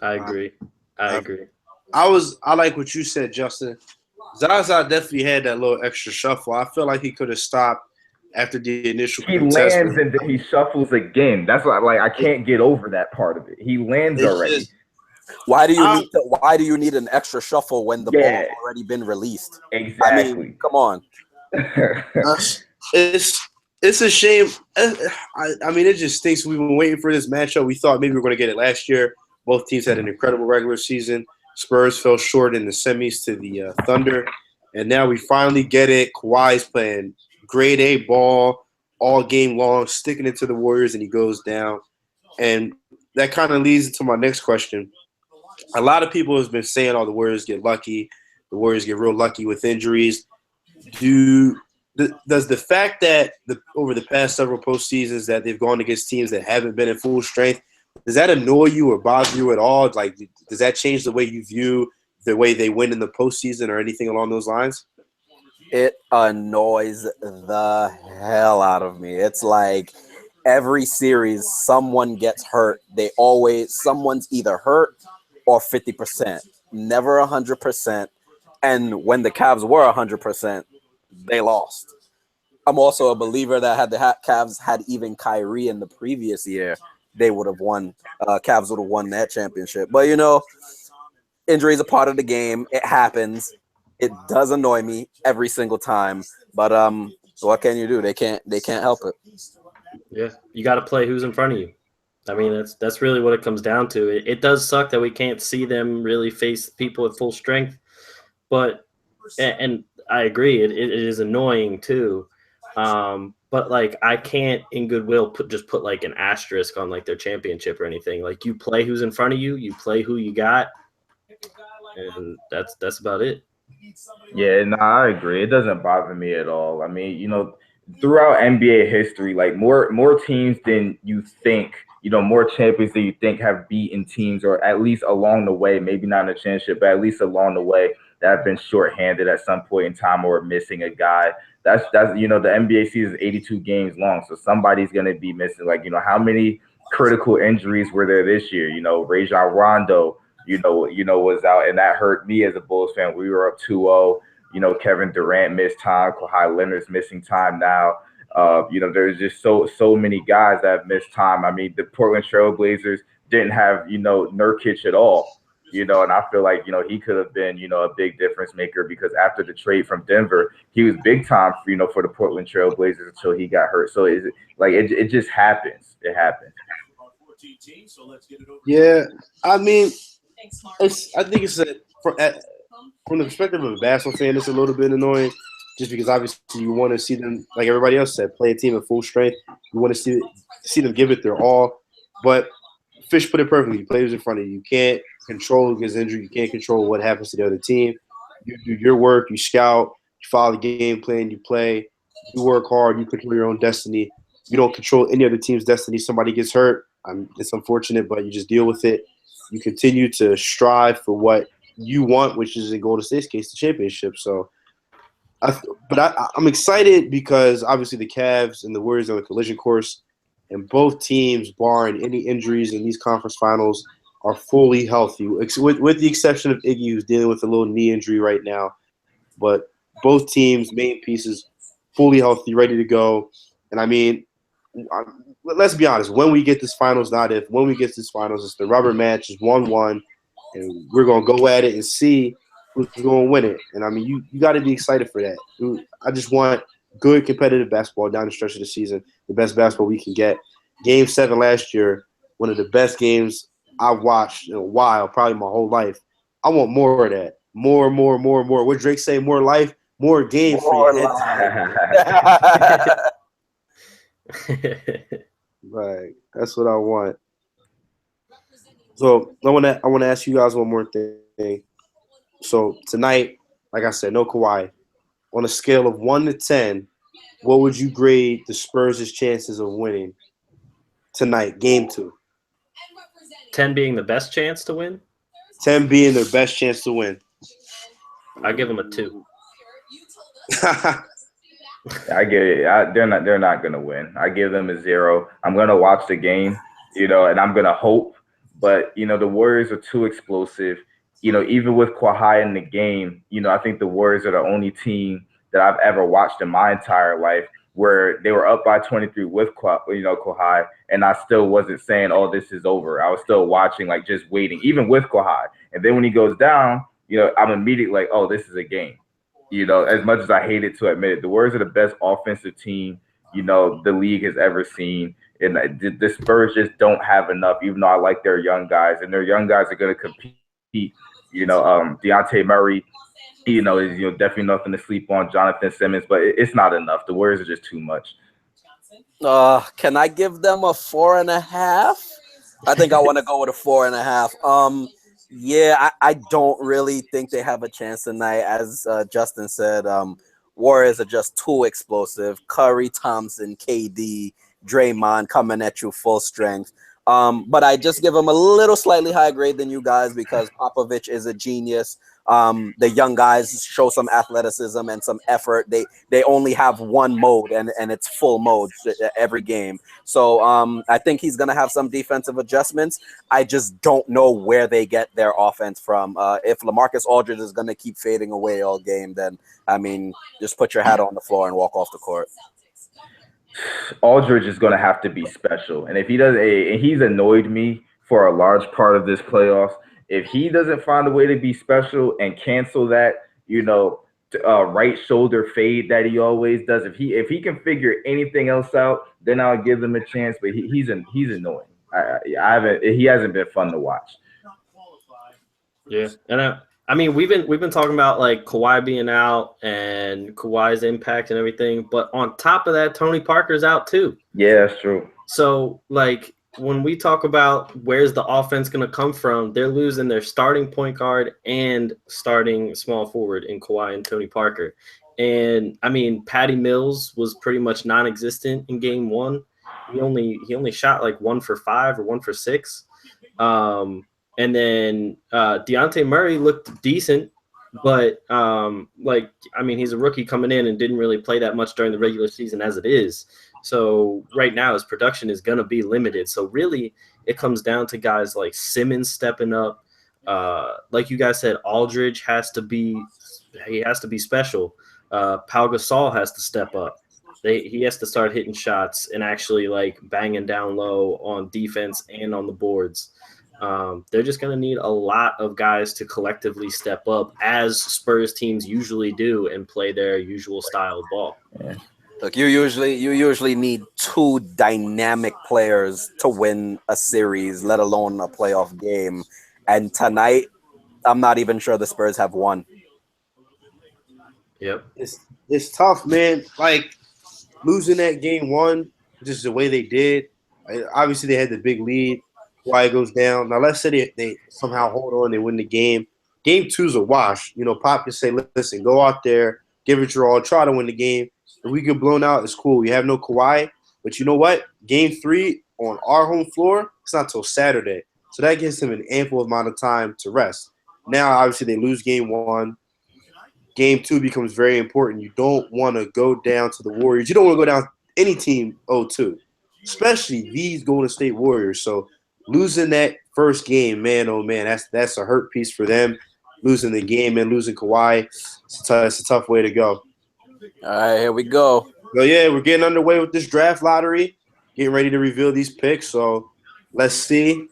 I agree. I like what you said, Justin. Zaza definitely had that little extra shuffle. I feel like he could have stopped after the initial lands and then he shuffles again. That's why I can't get over that part of it. He lands already. Why do you need an extra shuffle when the ball's already been released? Exactly. I mean, come on. It's a shame. I mean, it just stinks. We've been waiting for this matchup. We thought maybe we were going to get it last year. Both teams had an incredible regular season. Spurs fell short in the semis to the Thunder, and now we finally get it. Kawhi's playing grade A ball all game long, sticking it to the Warriors, and he goes down. And that kind of leads to my next question. A lot of people have been saying, the Warriors get lucky. The Warriors get real lucky with injuries. Does the fact that over the past several postseasons that they've gone against teams that haven't been in full strength, does that annoy you or bother you at all? Like, does that change the way you view the way they win in the postseason or anything along those lines? It annoys the hell out of me. It's like every series someone gets hurt. Someone's either hurt or 50%, never 100%. And when the Cavs were 100%, they lost. I'm also a believer that had the Cavs had even Kyrie in the previous year, they would have won. Cavs would have won that championship. But injuries are part of the game. It happens. It does annoy me every single time. But what can you do? They can't help it. Yeah, you got to play who's in front of you. I mean, that's really what it comes down to. It does suck that we can't see them really face people at full strength, but and I agree, it is annoying too. But like, I can't in goodwill put like an asterisk on like their championship or anything. Like, you play who's in front of you, you play who you got, and that's about it. Yeah, no, I agree. It doesn't bother me at all. I mean, throughout NBA history, like more teams than you think, more champions than you think have beaten teams, or at least along the way, maybe not in a championship, but at least along the way, that have been shorthanded at some point in time or missing a guy. That's the NBA season is 82 games long, so somebody's gonna be missing. Like, how many critical injuries were there this year? Rajon Rondo, was out, and that hurt me as a Bulls fan. We were up 2-0. Kevin Durant missed time. Kawhi Leonard's missing time now. There's just so many guys that have missed time. I mean, the Portland Trailblazers didn't have, Nurkic at all. And I feel like, he could have been, a big difference maker, because after the trade from Denver, he was big time, for the Portland Trailblazers until he got hurt. So it just happens. It happens. Yeah, I mean, I think it's from the perspective of a basketball fan, it's a little bit annoying, just because obviously you want to see them, like everybody else said, play a team at full strength. You want to see them give it their all. But Fish put it perfectly. You play who's in front of you. You can't control his injury. You can't control what happens to the other team. You do your work, you scout, you follow the game plan, you play, you work hard, you control your own destiny. You don't control any other team's destiny. Somebody gets hurt, it's unfortunate, but you just deal with it. You continue to strive for what you want, which is in Golden State's case, the championship. So, I'm excited because obviously the Cavs and the Warriors are on the collision course, and both teams, barring any injuries in these conference finals, are fully healthy, with the exception of Iggy, who's dealing with a little knee injury right now. But both teams, main pieces, fully healthy, ready to go. And I mean, let's be honest. When we get this finals, not if. When we get this finals, it's the rubber match. It's 1-1, and we're gonna go at it and see who's gonna win it. And I mean, you got to be excited for that. I just want good competitive basketball down the stretch of the season. The best basketball we can get. Game 7 last year, one of the best games I've watched in a while, probably my whole life. I want more of that. More. What Drake say? More life, more games for your head. Right. That's what I want. So I want to ask you guys one more thing. So tonight, like I said, no Kawhi. On a scale of 1 to 10, what would you grade the Spurs' chances of winning tonight, game 2? 10 being the best chance to win? 10 being their best chance to win. I give them a 2. I get it. They're not gonna win. I give them a 0. I'm gonna watch the game, and I'm gonna hope. But the Warriors are too explosive. Even with Kawhi in the game, I think the Warriors are the only team that I've ever watched in my entire life where they were up by 23 with Kawhi, and I still wasn't saying, "Oh, this is over." I was still watching, like just waiting, even with Kawhi. And then when he goes down, I'm immediately like, "Oh, this is a game." As much as I hate it to admit it, the Warriors are the best offensive team, the league has ever seen. And the Spurs just don't have enough, even though I like their young guys. And their young guys are going to compete. Dejounte Murray, is definitely nothing to sleep on. Jonathan Simmons, but it's not enough. The Warriors are just too much. Can I give them a 4.5? I think I want to go with a 4.5. Yeah, I don't really think they have a chance tonight. As Justin said, Warriors are just too explosive. Curry, Thompson, KD, Draymond coming at you full strength. But I just give them a little slightly higher grade than you guys because Popovich is a genius. The young guys show some athleticism and some effort. They only have one mode and it's full mode every game. So I think he's going to have some defensive adjustments. I just don't know where they get their offense from. If LaMarcus Aldridge is going to keep fading away all game, then, just put your hat on the floor and walk off the court. Aldridge is going to have to be special. And if he does, and he's annoyed me for a large part of this playoffs. If he doesn't find a way to be special and cancel that, right shoulder fade that he always does, if he can figure anything else out, then I'll give them a chance. But he's annoying. He hasn't been fun to watch. Yeah, and we've been talking about like Kawhi being out and Kawhi's impact and everything, but on top of that, Tony Parker's out too. Yeah, that's true. So like when we talk about where's the offense going to come from, they're losing their starting point guard and starting small forward in Kawhi and Tony Parker. And Patty Mills was pretty much non-existent in game 1. He only shot like 1 for 5 or 1 for 6. And then Dejounte Murray looked decent, but he's a rookie coming in and didn't really play that much during the regular season as it is. So right now his production is going to be limited. So really it comes down to guys like Simmons stepping up. Like you guys said, Aldridge has to be special. Pau Gasol has to step up. He has to start hitting shots and actually like banging down low on defense and on the boards. They're just going to need a lot of guys to collectively step up as Spurs teams usually do and play their usual style of ball. Yeah. Look, you usually need 2 dynamic players to win a series, let alone a playoff game. And tonight, I'm not even sure the Spurs have one. Yep. It's tough, man. Like losing that game 1, just the way they did. Obviously, they had the big lead. Kawhi goes down. Now, let's say they somehow hold on, they win the game. Game 2's a wash. You know, Pop can say, listen, go out there, give it your all, try to win the game. If we get blown out, it's cool. We have no Kawhi. But you know what? Game 3 on our home floor, it's not till Saturday. So that gives him an ample amount of time to rest. Now, obviously, they lose Game 1. Game 2 becomes very important. You don't want to go down to the Warriors. You don't want to go down any team 0-2, especially these Golden State Warriors. So losing that first game, man, oh, man, that's a hurt piece for them. Losing the game and losing Kawhi, it's a tough way to go. All right, here we go. So, yeah, we're getting underway with this draft lottery, getting ready to reveal these picks. So, let's see.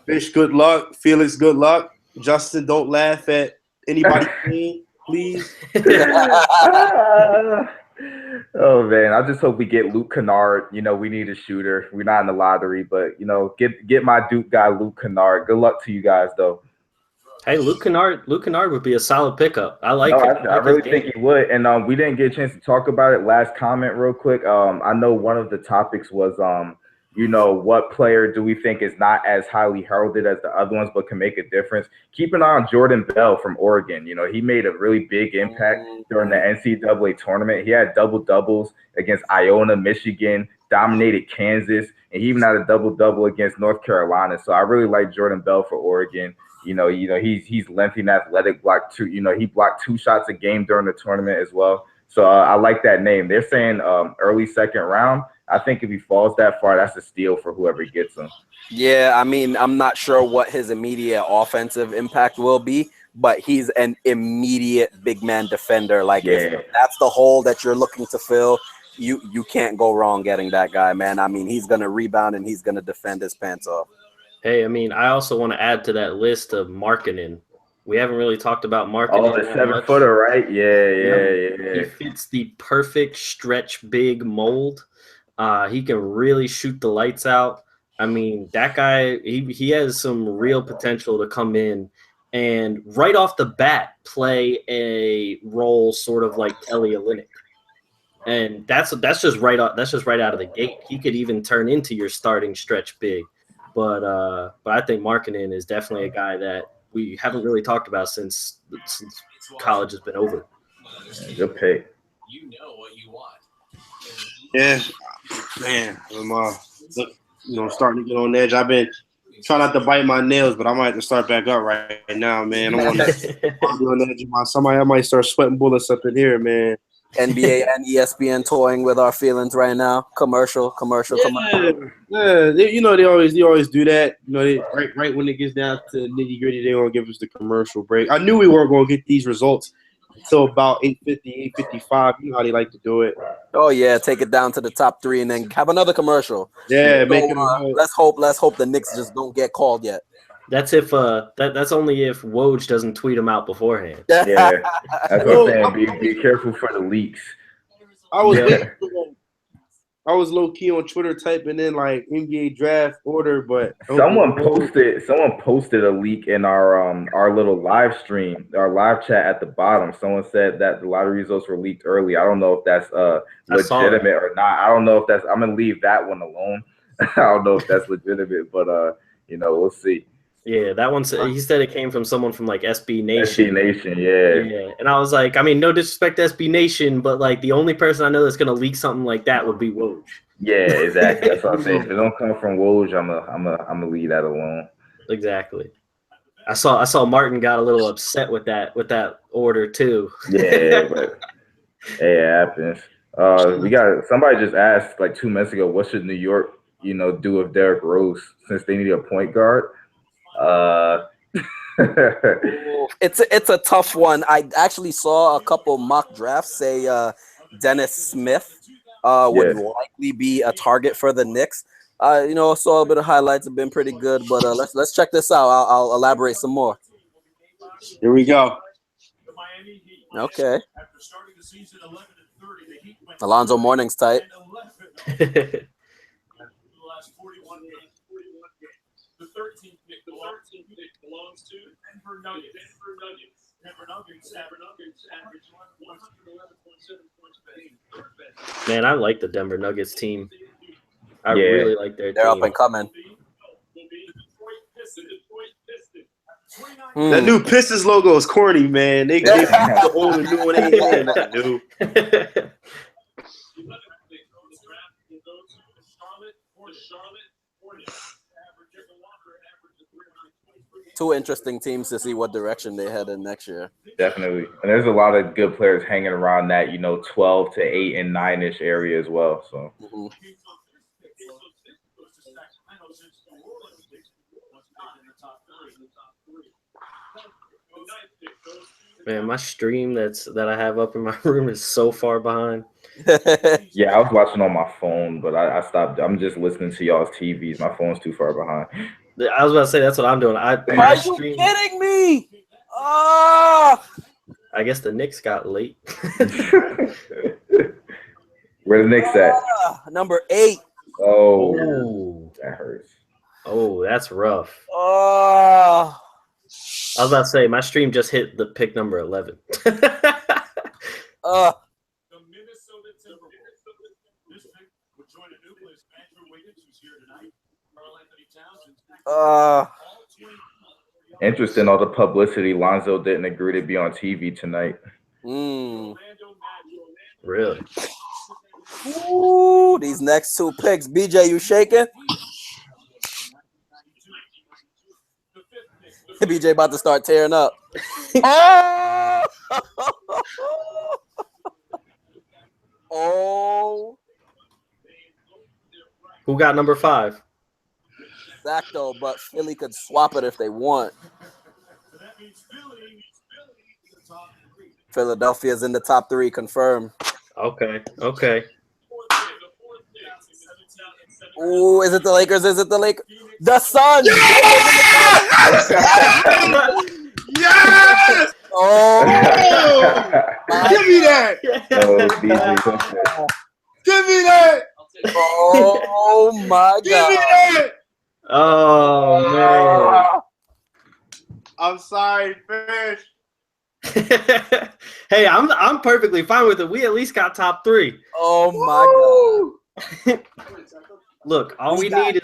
Fish, good luck. Felix, good luck. Justin, don't laugh at anybody, please. Oh, man, I just hope we get Luke Kennard. You know, we need a shooter. We're not in the lottery, but, you know, get my Duke guy, Luke Kennard. Good luck to you guys, though. Hey, Luke Kennard would be a solid pickup. I like it. I really think he would. And we didn't get a chance to talk about it. Last comment real quick. I know one of the topics was, you know, what player do we think is not as highly heralded as the other ones but can make a difference? Keep an eye on Jordan Bell from Oregon. You know, he made a really big impact during the NCAA tournament. He had double-doubles against Iona, Michigan, dominated Kansas, and he even had a double-double against North Carolina. So I really like Jordan Bell for Oregon. You know, he's lengthy and athletic. He blocked 2 shots a game during the tournament as well. So I like that name. They're saying early second round. I think if he falls that far, that's a steal for whoever gets him. Yeah, I mean, I'm not sure what his immediate offensive impact will be, but he's an immediate big man defender. Like, if that's the hole that you're looking to fill, you can't go wrong getting that guy, man. I mean, he's going to rebound and he's going to defend his pants off. Hey, I mean, I also want to add to that list of Markkanen. We haven't really talked about Markkanen. Oh, the 7-footer, right? Yeah. He fits the perfect stretch big mold. He can really shoot the lights out. I mean, that guy, he has some real potential to come in and right off the bat play a role sort of like Kelly Olynyk. And that's just right out of the gate. He could even turn into your starting stretch big. But I think Markkanen is definitely a guy that we haven't really talked about since college has been over. Good pick. You know what you want. Yeah, man, I'm starting to get on edge. I've been trying not to bite my nails, but I might have to start back up right now, man. I'm on edge. I might start sweating bullets up in here, man. NBA and ESPN toying with our feelings right now. Commercial. Yeah, they always do that. You know, right when it gets down to nitty gritty, they gonna give us the commercial break. I knew we weren't gonna get these results until about 8:50, 8:55. You know how they like to do it. Oh yeah, take it down to the top 3 and then have another commercial. Yeah, let's hope the Knicks just don't get called yet. That's if that's only if Woj doesn't tweet them out beforehand. Yeah, that's what I'm saying. Be careful for the leaks. I was low key on Twitter typing in like NBA draft order, but someone posted a leak in our little live stream, our live chat at the bottom. Someone said that the lottery results were leaked early. I don't know if that's legitimate or not. I don't know if that's. I'm gonna leave that one alone. I don't know if that's legitimate, but we'll see. Yeah, that one. He said it came from someone from like SB Nation. SB Nation, yeah. And I was like, I mean, no disrespect to SB Nation, but like the only person I know that's gonna leak something like that would be Woj. Yeah, exactly. That's what I'm saying. If it don't come from Woj, I'm gonna leave that alone. Exactly. I saw Martin got a little upset with that order too. Yeah, but hey, it happens. We got somebody just asked like 2 minutes ago, what should New York, do with Derrick Rose since they need a point guard? It's a tough one. I actually saw a couple mock drafts say Dennis Smith would likely be a target for the Knicks. Saw a bit of highlights, have been pretty good, but let's check this out. I'll elaborate some more. Here we go. Okay. Alonzo Mourning's tight. The 13th pick belongs to Denver Nuggets. Denver Nuggets average 111.7 points. Man, I like the Denver Nuggets team. I really like their team. They're up and coming. That new Pistons logo is corny, man. They the old and new one ain't nothing new. Two interesting teams to see what direction they head in next year. Definitely. And there's a lot of good players hanging around that, 12 to 8 and 9-ish area as well. So Man, my stream that I have up in my room is so far behind. yeah, I was watching on my phone, but I stopped. I'm just listening to y'all's TVs. My phone's too far behind. I was about to say that's what I'm doing. Are you kidding me? Oh! I guess the Knicks got late. Where the Knicks at? Number 8. Oh, that hurts. Oh, that's rough. Oh. I was about to say my stream just hit the pick number 11. Interesting, all the publicity. Lonzo didn't agree to be on TV tonight. Really? Ooh, these next 2 picks. BJ, you shaking? BJ about to start tearing up. Oh. Who got number 5? Exacto, but Philly could swap it if they want. Philadelphia's in the top 3, confirmed. Okay. Ooh, is it the Lakers? Is it the Lakers? The Suns! Yes! Yes! Oh! Give me that! Give me that! Oh my God! Give me that! Oh man! I'm sorry, Fish. Hey, I'm perfectly fine with it. We at least got top 3. Oh my God! Look, all we need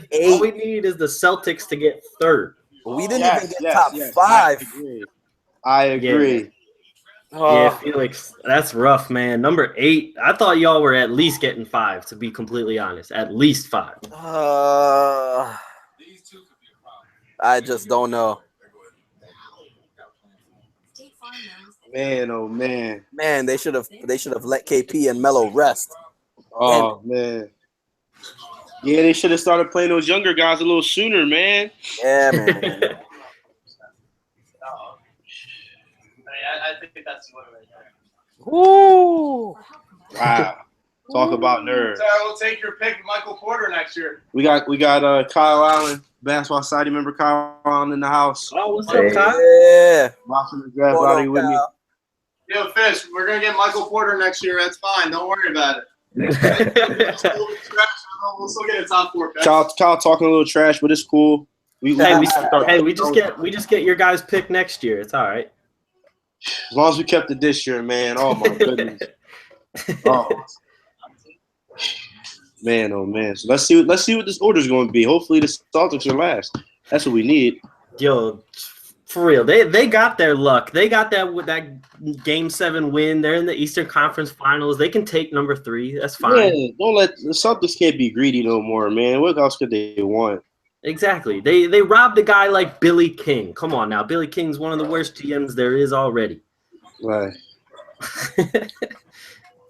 is the Celtics to get 3rd. We didn't even get top 5. I agree. Yeah, Felix, that's rough, man. Number 8. I thought y'all were at least getting 5. To be completely honest, at least 5. I just don't know. Man, oh man. Man, they should have let KP and Melo rest. Oh man. Yeah, they should have started playing those younger guys a little sooner, man. Yeah, man. I think that's one right there. Woo! Wow. Talk about nerves. So we'll take your pick, Michael Porter, next year. We got Kyle Allen, basketball side. You remember Kyle Allen in the house? Oh, what's up, Kyle? Yeah. Watching the draft body with me. Yo, Fish, we're gonna get Michael Porter next year. That's fine. Don't worry about it. We'll still get a top 4 pick. Kyle talking a little trash, but it's cool. We just get your guys' pick next year. It's all right. As long as we kept it this year, man. Oh my goodness. Oh. Man, oh man. So let's see what this order's going to be. Hopefully the Celtics are last. That's what we need. Yo, for real, they got their luck. They got that Game 7 win. They're in the Eastern Conference Finals. They can take number 3. That's fine. Yeah, don't let the Celtics can't be greedy no more, man. What else could they want? Exactly. They robbed a guy like Billy King. Come on now. Billy King's one of the worst GMs there is already. Right.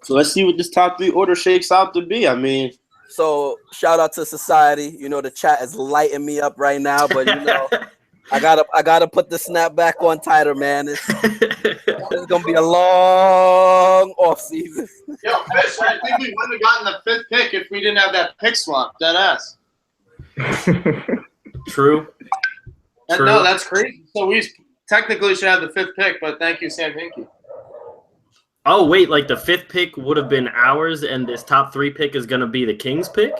So let's see what this top 3 order shakes out to be. I mean, so shout out to society. The chat is lighting me up right now, but I gotta put the snap back on tighter, man. It's gonna be a long off season. Yo, Fish, I think we wouldn't have gotten the 5th pick if we didn't have that pick swap. Dead ass. True. No, that's crazy. So we technically should have the 5th pick, but thank you, Sam Hinkie. Oh, wait, like the 5th pick would have been ours, and this top 3 pick is going to be the Kings pick?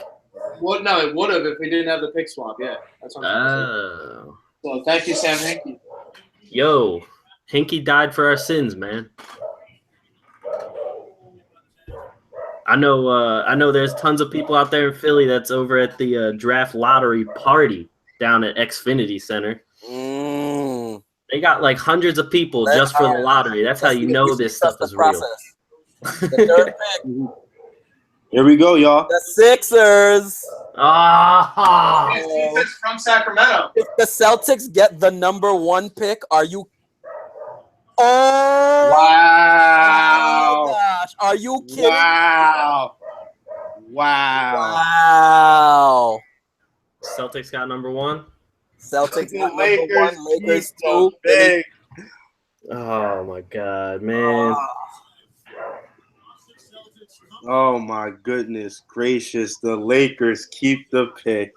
Well, no, it would have if we didn't have the pick swap, yeah. That's what I'm saying. So thank you, Sam Hinkie. Yo, Hinkie died for our sins, man. I know there's tons of people out there in Philly that's over at the draft lottery party down at Xfinity Center. They got like hundreds of people just for the lottery. That's how you know this stuff is real. The third pick. Here we go, y'all. The Sixers. Defense from Sacramento. If the Celtics get the number 1 pick, are you? Oh Wow! my gosh! Are you kidding? Wow! Wow! Celtics got number 1. Celtics got number 1. Lakers 2. Big. Oh my God, man! Oh my goodness gracious! The Lakers keep the pick.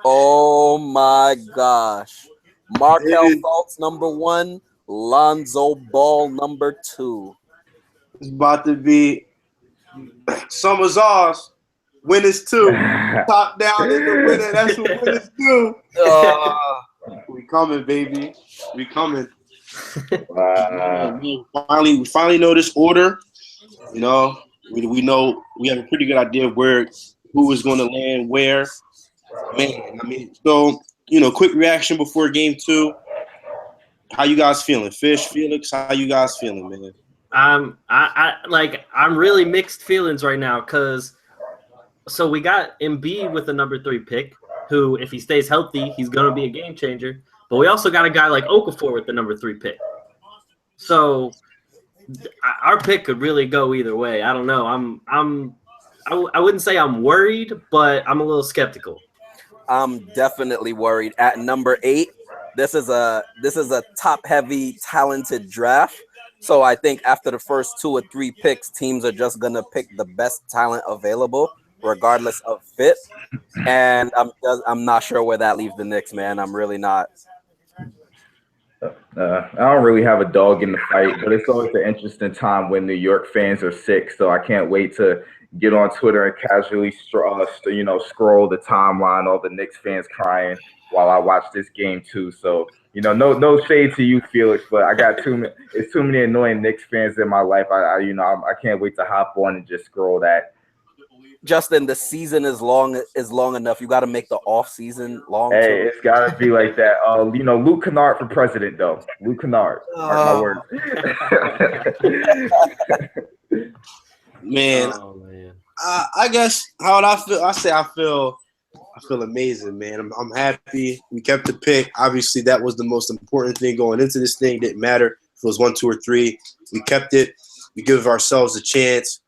Oh my gosh! Markel Fultz number 1. Lonzo Ball number 2. It's about to be summer's ours. Winners 2. Top down in the winner. That's what winners do. We coming, baby. We coming. We finally know this order. You know, we know we have a pretty good idea of who is going to land where. Man, I mean, so quick reaction before game 2. How you guys feeling? Fish, Felix, how you guys feeling, man? I'm really mixed feelings right now because we got Embiid with the number 3 pick, who if he stays healthy, he's gonna be a game changer. But we also got a guy like Okafor with the number 3 pick. So our pick could really go either way. I don't know. I wouldn't say I'm worried, but I'm a little skeptical. I'm definitely worried. At number 8, this is a top-heavy, talented draft. So I think after the first 2 or 3 picks, teams are just gonna pick the best talent available, regardless of fit. And I'm not sure where that leaves the Knicks, man. I'm really not. I don't really have a dog in the fight, but it's always an interesting time when New York fans are sick. So I can't wait to get on Twitter and casually, scroll the timeline, all the Knicks fans crying while I watch this game too. So no shade to you, Felix, but I got too many annoying Knicks fans in my life. I can't wait to hop on and just scroll that. Justin, the season is long enough. You got to make the off season long. Hey, too. it's got to be like that. Luke Kennard for president, though. Luke Kennard. Mark my words. Man, I guess how would I feel? I feel amazing, man. I'm happy. We kept the pick. Obviously, that was the most important thing going into this thing. Didn't matter if it was 1, 2, or 3. We kept it. We give ourselves a chance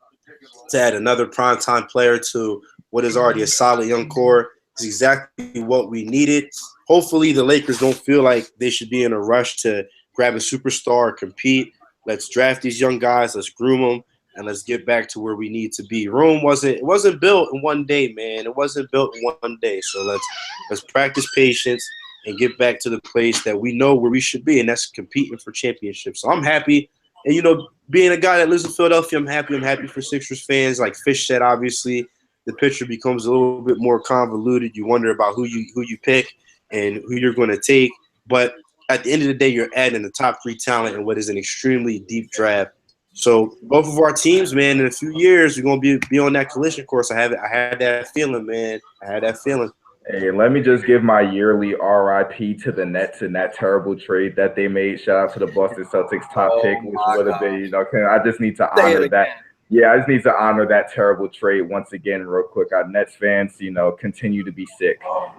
to add another primetime player to what is already a solid young core. It's exactly what we needed. Hopefully, the Lakers don't feel like they should be in a rush to grab a superstar or compete. Let's draft these young guys. Let's groom them. And let's get back to where we need to be. Rome wasn't built in one day, man. It wasn't built in one day. So let's practice patience and get back to the place that we know where we should be, and that's competing for championships. So I'm happy. And being a guy that lives in Philadelphia, I'm happy. I'm happy for Sixers fans. Like Fish said, obviously, the picture becomes a little bit more convoluted. You wonder about who you pick and who you're going to take. But at the end of the day, you're adding the top 3 talent in what is an extremely deep draft. So both of our teams, man, in a few years, we're gonna be on that collision course. I had that feeling, man. I had that feeling. Hey, let me just give my yearly RIP to the Nets in that terrible trade that they made. Shout out to the Boston Celtics top pick, which would have been, I just need to honor that. Yeah, I just need to honor that terrible trade once again, real quick. Our Nets fans, continue to be sick. All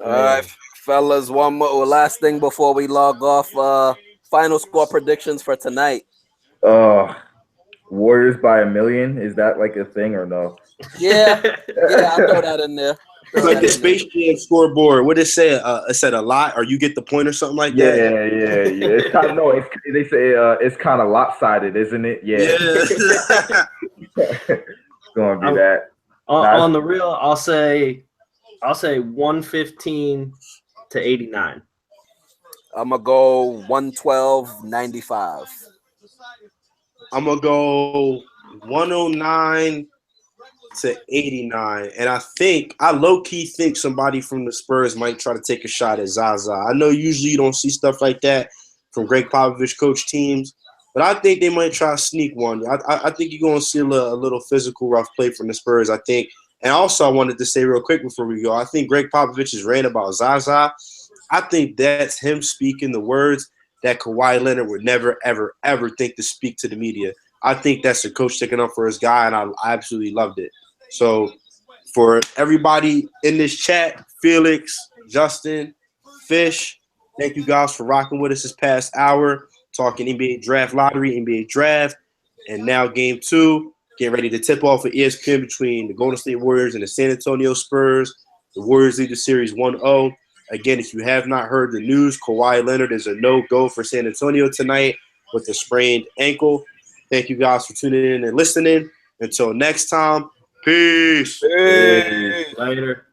right, fellas, one more last thing before we log off. Final score predictions for tonight. Warriors by 1,000,000. Is that like a thing or no? Yeah, I'll throw that in there. It's like the Space Jam scoreboard. What did it say? It said a lot, or you get the point, or something like that. Yeah. It's kind of they say it's kind of lopsided, isn't it? Yeah. It's gonna be that. On the real, I'll say 115 to 89. I'm gonna go 112-95. I'm gonna go 109 to 89, and I low-key think somebody from the Spurs might try to take a shot at Zaza. I know usually you don't see stuff like that from Greg Popovich coach teams, but I think they might try to sneak one. I think you're gonna see a little physical rough play from the Spurs. I think, and also I wanted to say real quick before we go, I think Greg Popovich is right about Zaza. I think that's him speaking the words that Kawhi Leonard would never, ever, ever think to speak to the media. I think that's the coach sticking up for his guy, and I absolutely loved it. So for everybody in this chat, Felix, Justin, Fish, thank you guys for rocking with us this past hour, talking NBA draft lottery, NBA draft, and now game 2. Get ready to tip off for ESPN between the Golden State Warriors and the San Antonio Spurs. The Warriors lead the series 1-0. Again, if you have not heard the news, Kawhi Leonard is a no-go for San Antonio tonight with a sprained ankle. Thank you guys for tuning in and listening. Until next time, peace. Later.